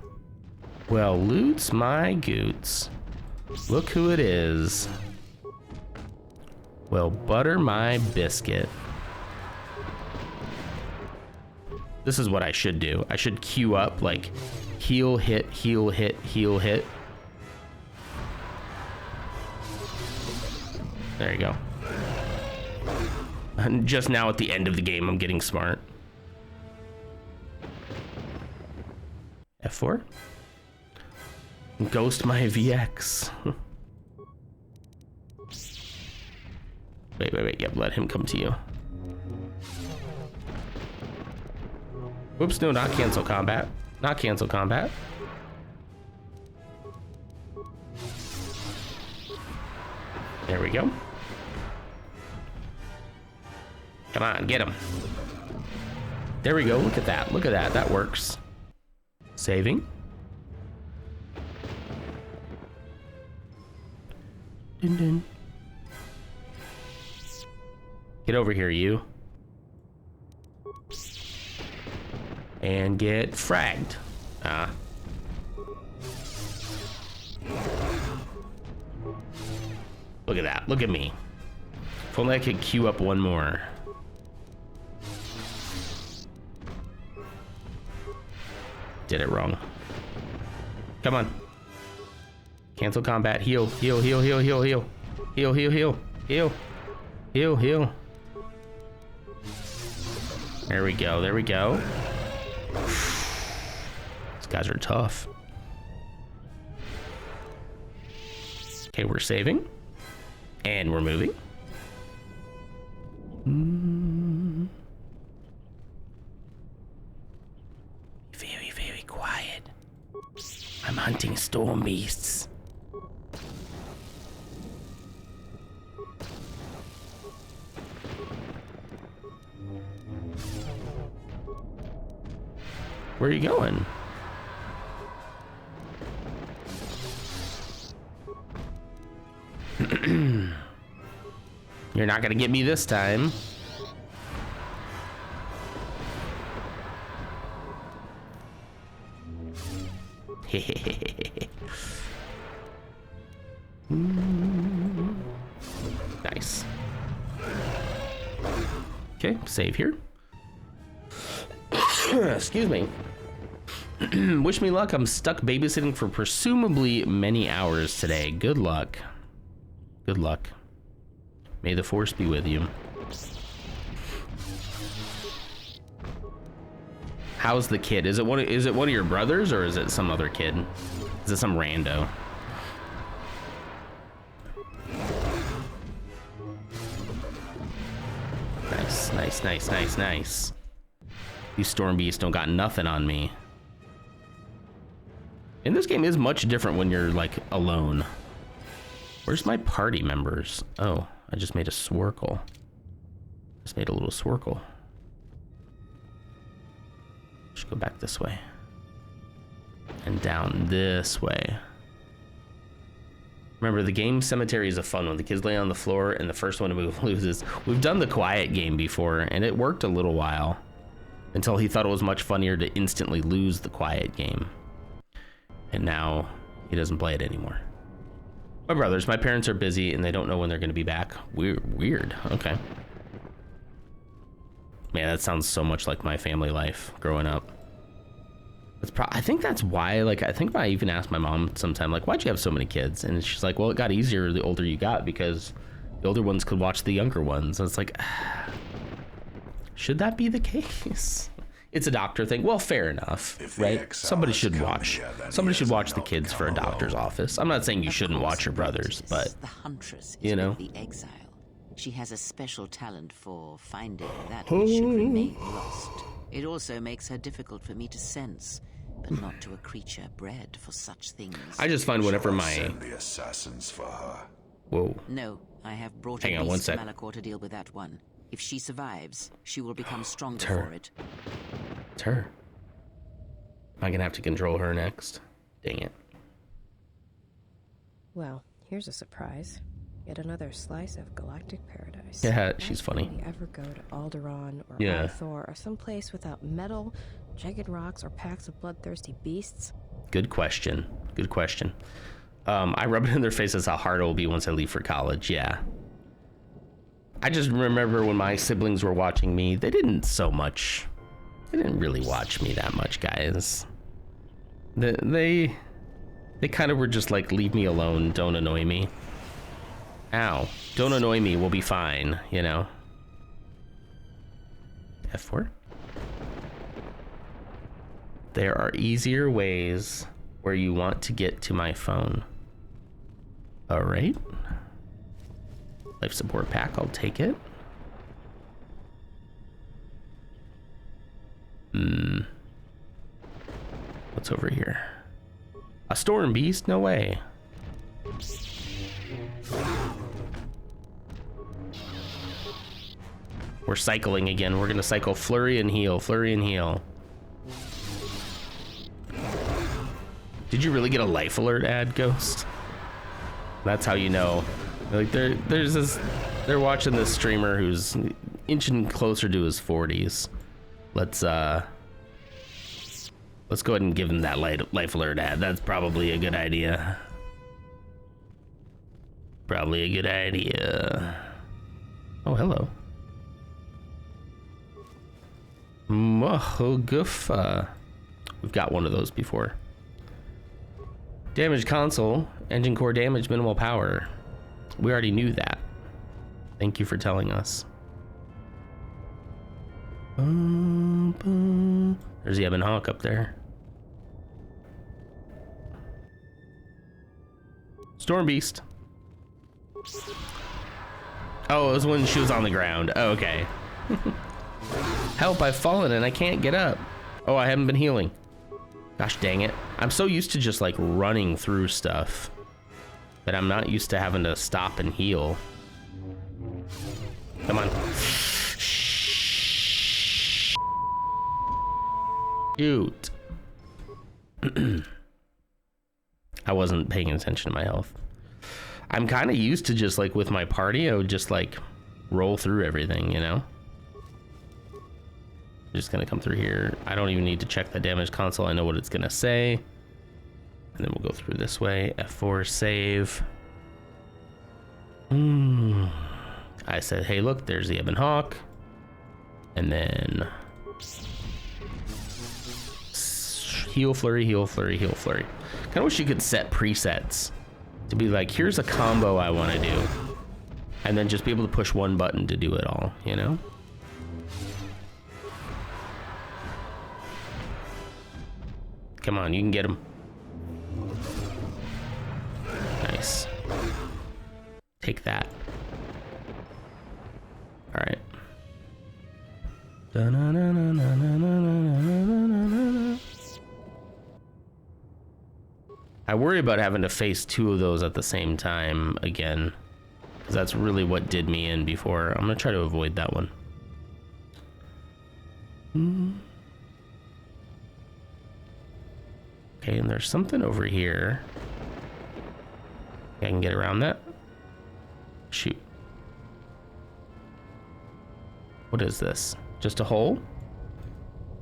Well, loot's my goods. Look who it is. Well, butter my biscuit. This is what I should do. I should queue up like heal, hit, heal, hit, heal, hit. There you go. And just now at the end of the game, I'm getting smart. F4. Ghost my VX. Wait. Yep, let him come to you. Whoops, no, not cancel combat. Not cancel combat. There we go. Come on, get him. There we go, look at that. Look at that, that works. Saving. Dun dun. Get over here, you. And get fragged. Look at that. Look at me. If only I could queue up one more. Did it wrong. Come on. Cancel combat. Heal. Heal, heal, heal, heal, heal. Heal, heal, heal. Heal. Heal, heal. There we go. There we go. These guys are tough. Okay, we're saving. And we're moving. Very, very quiet. I'm hunting storm beasts. Where are you going? You're not gonna get me this time. Nice. Okay, save here. Excuse me. Wish me luck. I'm stuck babysitting for presumably many hours today. Good luck. Good luck. May the force be with you. How's the kid? Is it one of your brothers, or is it some other kid? Is it some rando? Nice. These storm beasts don't got nothing on me. And this game is much different when you're like alone. Where's my party members? Oh, I just made a swirkle. Just made a little swirkle. Should go back this way. And down this way. Remember, the game Cemetery is a fun one. The kids lay on the floor, and the first one to move loses. We've done the quiet game before, and it worked a little while. Until he thought it was much funnier to instantly lose the quiet game. And now, he doesn't play it anymore. My brothers, my parents are busy, and they don't know when they're going to be back. Weird. Okay. Man, that sounds so much like my family life growing up. I think that's why, like, I think I even asked my mom sometime, like, why'd you have so many kids? And she's like, well, it got easier the older you got because the older ones could watch the younger ones. And it's like, should that be the case? It's a doctor thing. Well, fair enough, right? Somebody should watch the kids for a doctor's office. I'm not saying you shouldn't watch your brothers, but, the huntress is you know. The exile. She has a special talent for finding that which should remain lost. It also makes her difficult for me to sense, but not to a creature bred for such things. I just find whenever my... Send the assassins for her. Whoa. No, I have brought Hang a on one beast to sec. Malachor to deal with that one. If she survives, she will become stronger her. for it. It's her. Am I gonna have to control her next? Dang it. Well, here's a surprise. Yet another slice of galactic paradise. Yeah, she's funny. Will we ever go to Alderaan or Yeah. Althor or someplace without metal, jagged rocks, or packs of bloodthirsty beasts? Good question. Good question. I rub it in their faces how hard it will be once I leave for college. Yeah. I just remember when my siblings were watching me, they didn't really watch me that much, guys. They kind of were just like, leave me alone, don't annoy me. Ow. Don't annoy me, we'll be fine, you know? F4? There are easier ways where you want to get to my phone. Alright. Life support pack, I'll take it. What's over here? A storm beast? No way. We're cycling again. We're gonna cycle flurry and heal, flurry and heal. Did you really get a life alert ad, Ghost? That's how you know. Like they're watching this streamer who's inching closer to his 40s. Let's go ahead and give him that life alert ad. That's probably a good idea. Probably a good idea. Oh, hello. Mohogufa. We've got one of those before. Damaged console, engine core damage, minimal power. We already knew that. Thank you for telling us. There's the Ebon Hawk up there. Storm Beast. Oh, it was when she was on the ground. Oh, okay. Help, I've fallen and I can't get up. Oh, I haven't been healing. Gosh dang it. I'm so used to just like running through stuff that I'm not used to having to stop and heal. Come on. Shoot. I wasn't paying attention to my health. I'm kind of used to just like with my party, I would just like roll through everything, you know? Just gonna come through here. I don't even need to check the damage console. I know what it's gonna say. And then we'll go through this way. F4 save. I said, hey, look, there's the Ebon Hawk. And then heal flurry, heal flurry, heal flurry. Kind of wish you could set presets to be like, here's a combo I want to do. And then just be able to push one button to do it all, you know? Come on, you can get him. Nice. Take that. All right. I worry about having to face two of those at the same time again, because that's really what did me in before. I'm gonna try to avoid that one. Okay, and there's something over here. I can get around that. Shoot. What is this? Just a hole?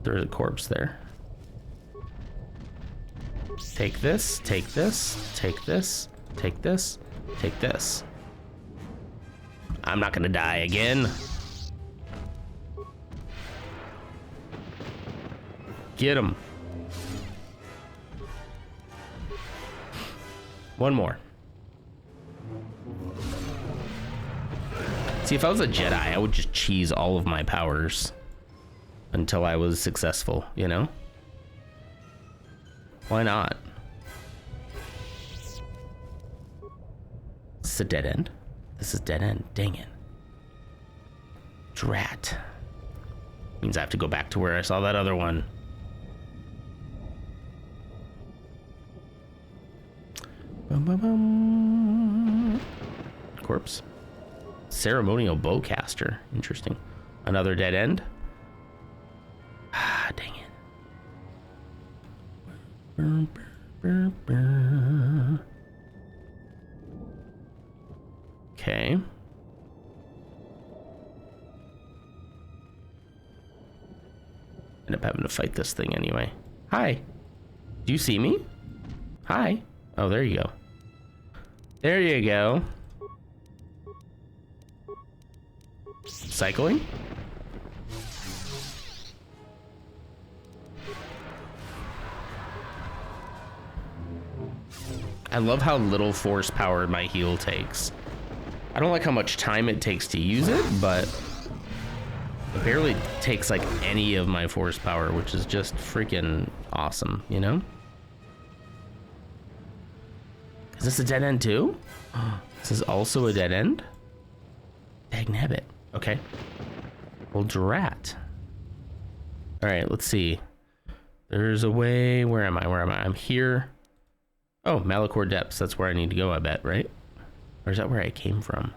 There's a corpse there. Take this, take this, take this, take this, take this. I'm not gonna die again. Get him. One more. See, if I was a Jedi, I would just cheese all of my powers until I was successful, you know? Why not? Is this a dead end? This is dead end. Dang it. Drat. Means I have to go back to where I saw that other one. Bum, bum, bum. Corpse. Ceremonial bowcaster. Interesting. Another dead end. Ah, dang it. Okay. End up having to fight this thing anyway. Hi. Do you see me? Hi. Oh, there you go. There you go. Cycling? I love how little force power my heal takes. I don't like how much time it takes to use it, but it barely takes like any of my force power, which is just freaking awesome, you know? Is this a dead end too? This is also a dead end? Dagnabbit. Okay. Well, drat. All right, let's see. There's a way. Where am I? Where am I? I'm here. Oh, Malachor Depths. That's where I need to go, I bet, right? Or is that where I came from?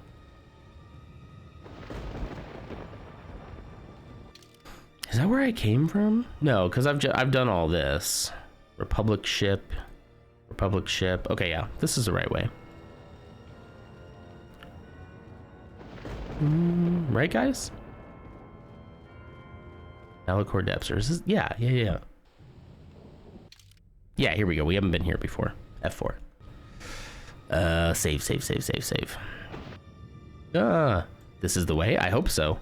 Is that where I came from? No, because I've done all this. Republic ship. Republic ship. Okay, yeah. This is the right way. Right, guys? Malachor Depths. Or is this? Yeah. Yeah, here we go. We haven't been here before. F4. Save. This is the way? I hope so.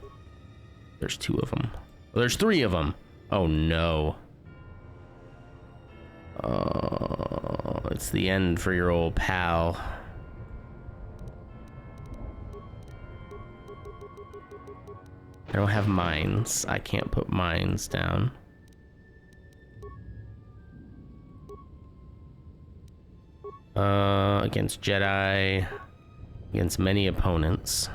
There's two of them. Oh, there's three of them. Oh, no. Oh, it's the end for your old pal. I don't have mines. I can't put mines down. Against Jedi, against many opponents.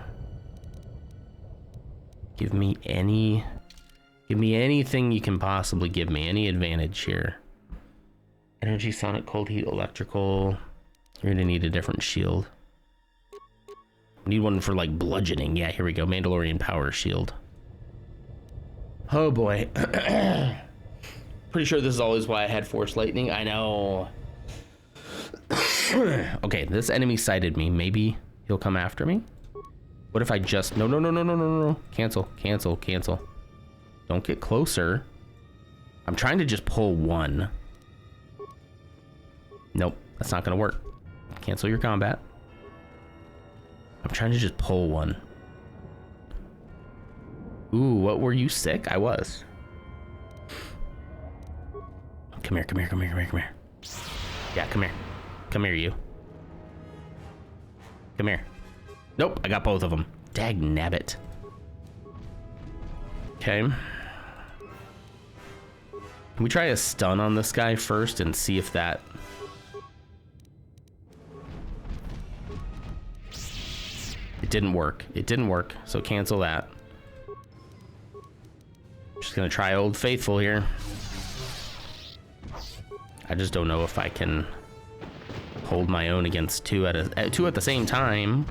Give me anything you can possibly give me, any advantage here. Energy, sonic, cold, heat, electrical. You're gonna need a different shield. Need one for like bludgeoning. Yeah, here we go. Mandalorian power shield. Oh boy. Pretty sure this is always why I had Force Lightning. I know. Okay, this enemy sighted me. Maybe he'll come after me. What if I just... No. Cancel. Don't get closer. I'm trying to just pull one. Nope, that's not gonna work. Cancel your combat. I'm trying to just pull one. Ooh, what were you sick? I was. Come here. Yeah, come here. Come here, you. Come here. Nope, I got both of them. Dag nabbit. Okay. Can we try a stun on this guy first and see if that... It didn't work. So cancel that. Just gonna try Old Faithful here. I just don't know if I can hold my own against two at the same time.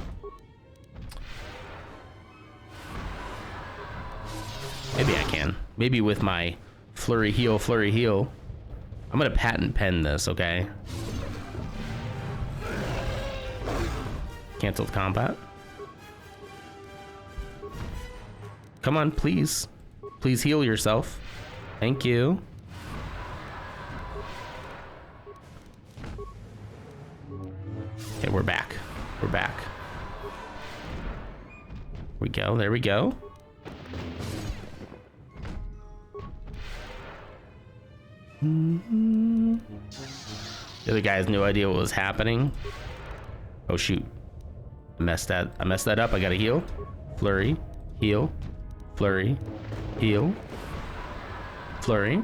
Maybe I can. Maybe with my flurry heal. I'm gonna patent pen this, okay? Canceled combat. Come on, please. Please heal yourself. Thank you. Okay, we're back. There we go. The other guy has no idea what was happening. Oh shoot. I messed that up. I gotta heal. Flurry. Heal. Flurry. Heal. Flurry.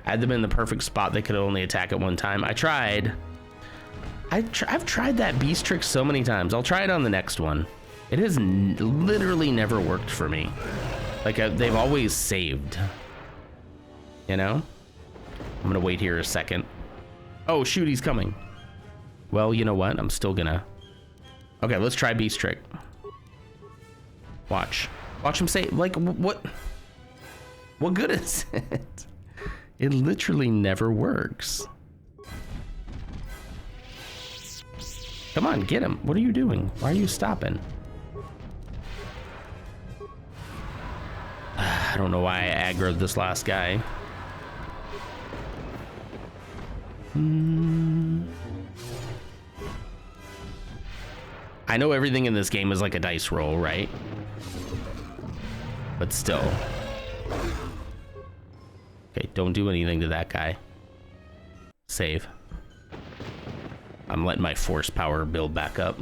I had them in the perfect spot. They could only attack at one time. I tried. I've tried that beast trick so many times. I'll try it on the next one. It has literally never worked for me. Like, they've always saved. You know? I'm gonna wait here a second. Oh, shoot, he's coming. Well, you know what? I'm still gonna... Okay, let's try beast trick. Watch him save. Like, what good is it? It literally never works. Come on, get him. What are you doing? Why are you stopping? I don't know why I aggroed this last guy. I know everything in this game is like a dice roll, right? But still. Okay, don't do anything to that guy. Save. I'm letting my force power build back up.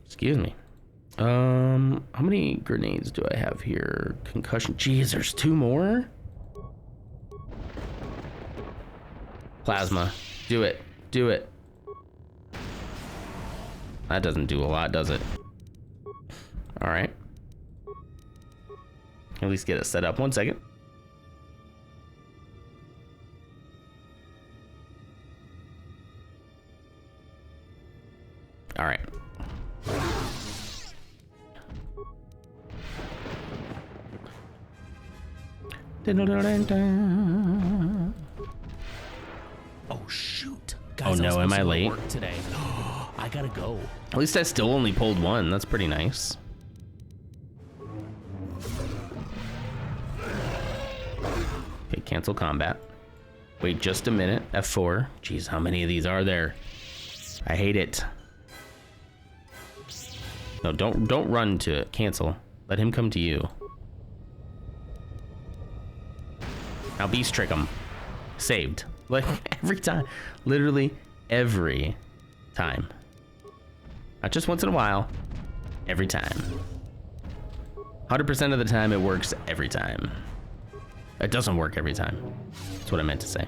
Excuse me. How many grenades do I have here? Concussion. Jeez, there's 2 more? Plasma. Do it. That doesn't do a lot, does it? All right. At least get it set up. 1 second. All right. Oh shoot! Guys, oh no, am I late? Today. I gotta go. At least I still only pulled 1. That's pretty nice. Okay, cancel combat. Wait just a minute. F4. Jeez, how many of these are there? I hate it. No, don't run to it. Cancel. Let him come to you. Now beast trick him. Saved. Like every time. Literally every time. Not just once in a while. Every time. 100% of the time it works every time. It doesn't work every time. That's what I meant to say.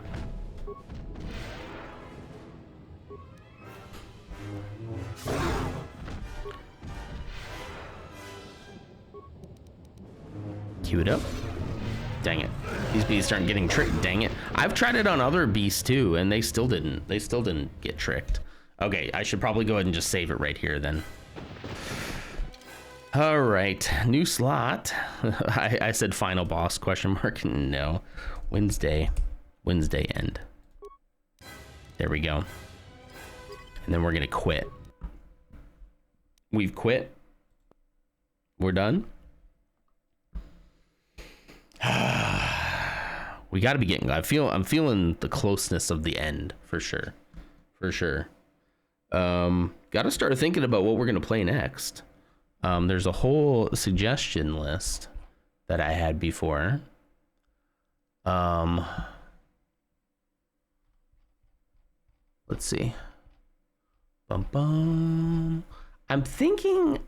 Cue it up. Dang it. These beasts aren't getting tricked. Dang it. I've tried it on other beasts too, and they still didn't get tricked. Okay, I should probably go ahead and just save it right here then. All right, new slot. I said final boss question mark. No, Wednesday end. There we go. And then we're gonna quit. We've quit. We're done. We got to be getting. I'm feeling the closeness of the end for sure. Got to start thinking about what we're gonna play next. There's a whole suggestion list that I had before. Let's see. I'm thinking,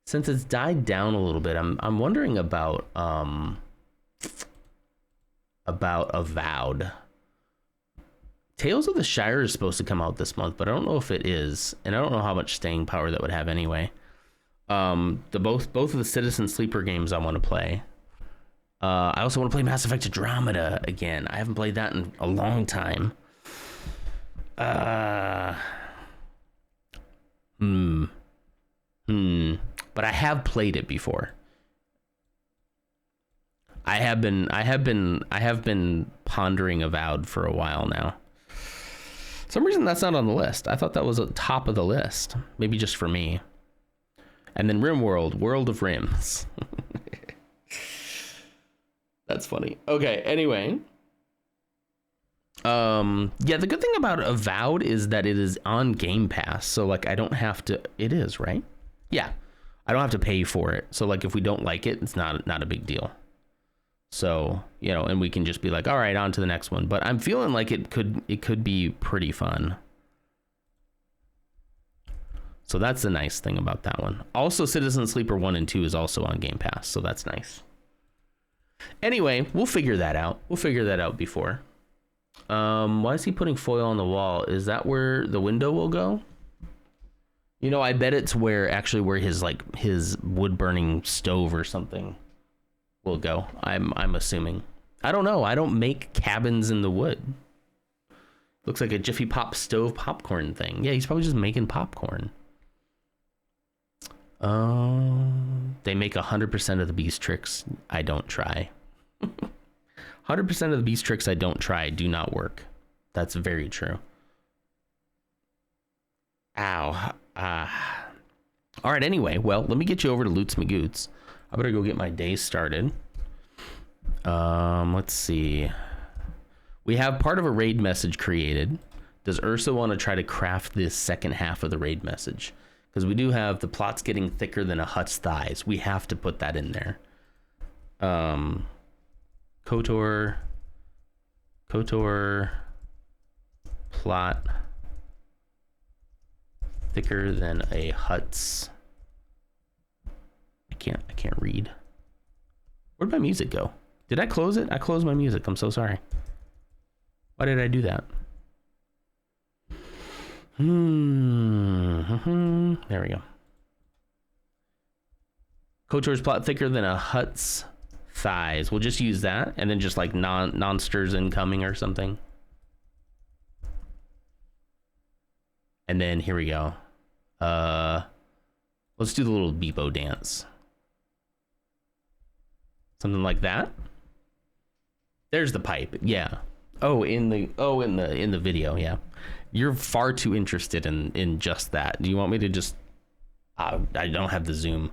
since it's died down a little bit, I'm wondering about Avowed. Tales of the Shire is supposed to come out this month, but I don't know if it is, and I don't know how much staying power that would have anyway. Both of the Citizen Sleeper games I want to play. I also want to play Mass Effect Andromeda again. I haven't played that in a long time. But I have played it before. I have been pondering Avowed for a while now. For some reason that's not on the list. I thought that was at the top of the list. Maybe just for me. And then RimWorld, World of Rims. That's funny. Okay, anyway. Yeah, the good thing about Avowed is that it is on Game Pass. So like I don't have to, it is, right? Yeah. I don't have to pay for it. So like if we don't like it, it's not a big deal. So, you know, and we can just be like, all right, on to the next one. But I'm feeling like it could be pretty fun. So that's the nice thing about that one. Also, Citizen Sleeper 1 and 2 is also on Game Pass, so that's nice. Anyway, we'll figure that out. We'll figure that out before. Why is he putting foil on the wall? Is that where the window will go? You know, I bet it's where his wood burning stove or something will go. I'm assuming. I don't know. I don't make cabins in the wood. Looks like a Jiffy Pop stove popcorn thing. Yeah, he's probably just making popcorn. They make 100% of the beast tricks I don't try. 100% of the beast tricks I don't try do not work. That's very true. Ow. All right, anyway, well, let me get you over to Loots Magoots. I better go get my day started. Let's see. We have part of a raid message created. Does Ursa want to try to craft this second half of the raid message? Because we do have the plot's getting thicker than a hut's thighs. We have to put that in there. KOTOR plot thicker than a hut's. I can't read. Where'd my music go? Did I close it? I closed my music. I'm so sorry. Why did I do that? There we go. KOTOR's plot thicker than a hut's thighs. We'll just use that, and then just like monsters incoming or something. And then here we go. Let's do the little Beepo dance. Something like that. There's the pipe. Yeah. In the video. Yeah. You're far too interested in just that. Do you want me to just? I don't have the zoom.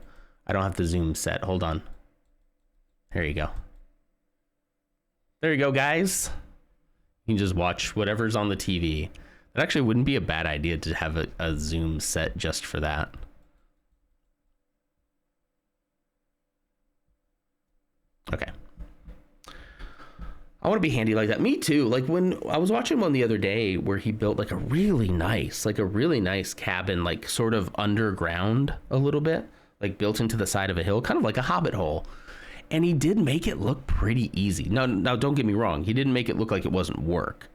I don't have the zoom set. Hold on. There you go. There you go, guys. You can just watch whatever's on the TV. That actually wouldn't be a bad idea to have a zoom set just for that. Okay. I want to be handy like that. Me too. Like when I was watching one the other day where he built like a really nice cabin, like sort of underground a little bit, like built into the side of a hill, kind of like a hobbit hole. And he did make it look pretty easy. Now don't get me wrong. He didn't make it look like it wasn't work.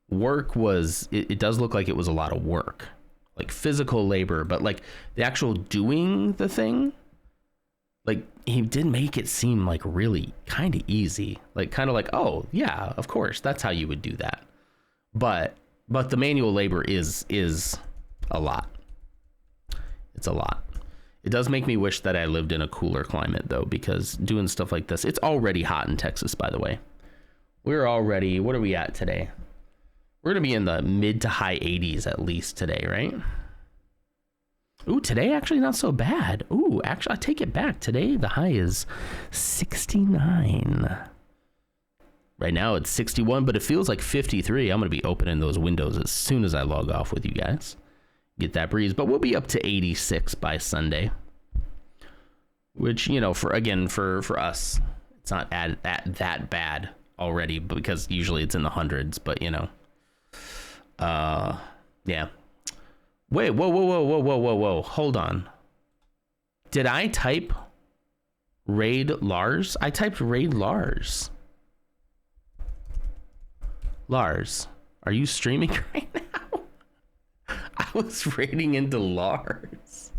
It does look like it was a lot of work, like physical labor, but like the actual doing the thing, like he did make it seem like really kind of easy, like kind of like, oh yeah, of course, that's how you would do that. But the manual labor is a lot. It's a lot. It does make me wish that I lived in a cooler climate, though, because doing stuff like this, it's already hot in Texas, by the way. We're already, what are we at today? We're going to be in the mid to high 80s at least today, right? Ooh, today actually not so bad. Ooh, actually, I take it back. Today, the high is 69. Right now, it's 61, but it feels like 53. I'm going to be opening those windows as soon as I log off with you guys. Get that breeze, but we'll be up to 86 by Sunday. Which, you know, for us, it's not that bad already, because usually it's in the hundreds, but, you know. Yeah. Wait, whoa, hold on. Did I type Raid Lars? I typed Raid Lars. Lars, are you streaming right now? I was raiding into Lars.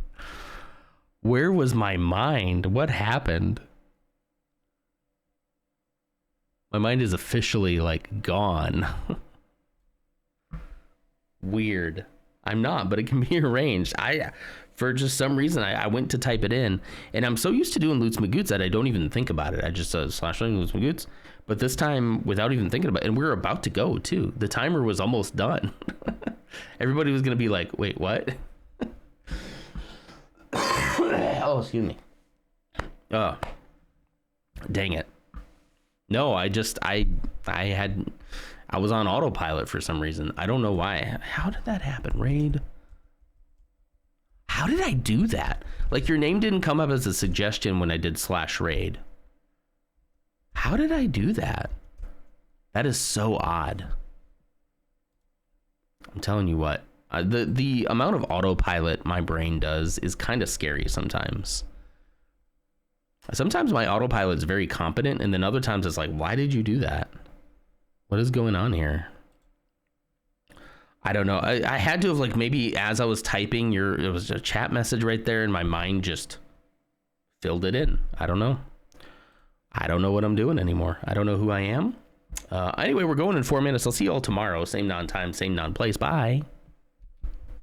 Where was my mind? What happened? My mind is officially, like, gone. Weird. I'm not, but it can be arranged. For just some reason, I went to type it in, and I'm so used to doing Loots Magoots that I don't even think about it. I just slash Loots Magoots. But this time, without even thinking about it, and we were about to go, too. The timer was almost done. Everybody was going to be like, wait, what? Oh, excuse me. Oh, dang it. No, I was on autopilot for some reason. I don't know why. How did that happen? Raid. How did I do that? Like, your name didn't come up as a suggestion when I did /raid. How did I do that? That is so odd. I'm telling you what. The amount of autopilot my brain does is kind of scary sometimes. Sometimes my autopilot is very competent, and then other times it's like, why did you do that? What is going on here? I don't know. I had to have, like, maybe as I was typing, it was a chat message right there, and my mind just filled it in. I don't know. I don't know what I'm doing anymore. I don't know who I am. Anyway, we're going in 4 minutes. I'll see you all tomorrow. Same non-time, same non-place. Bye.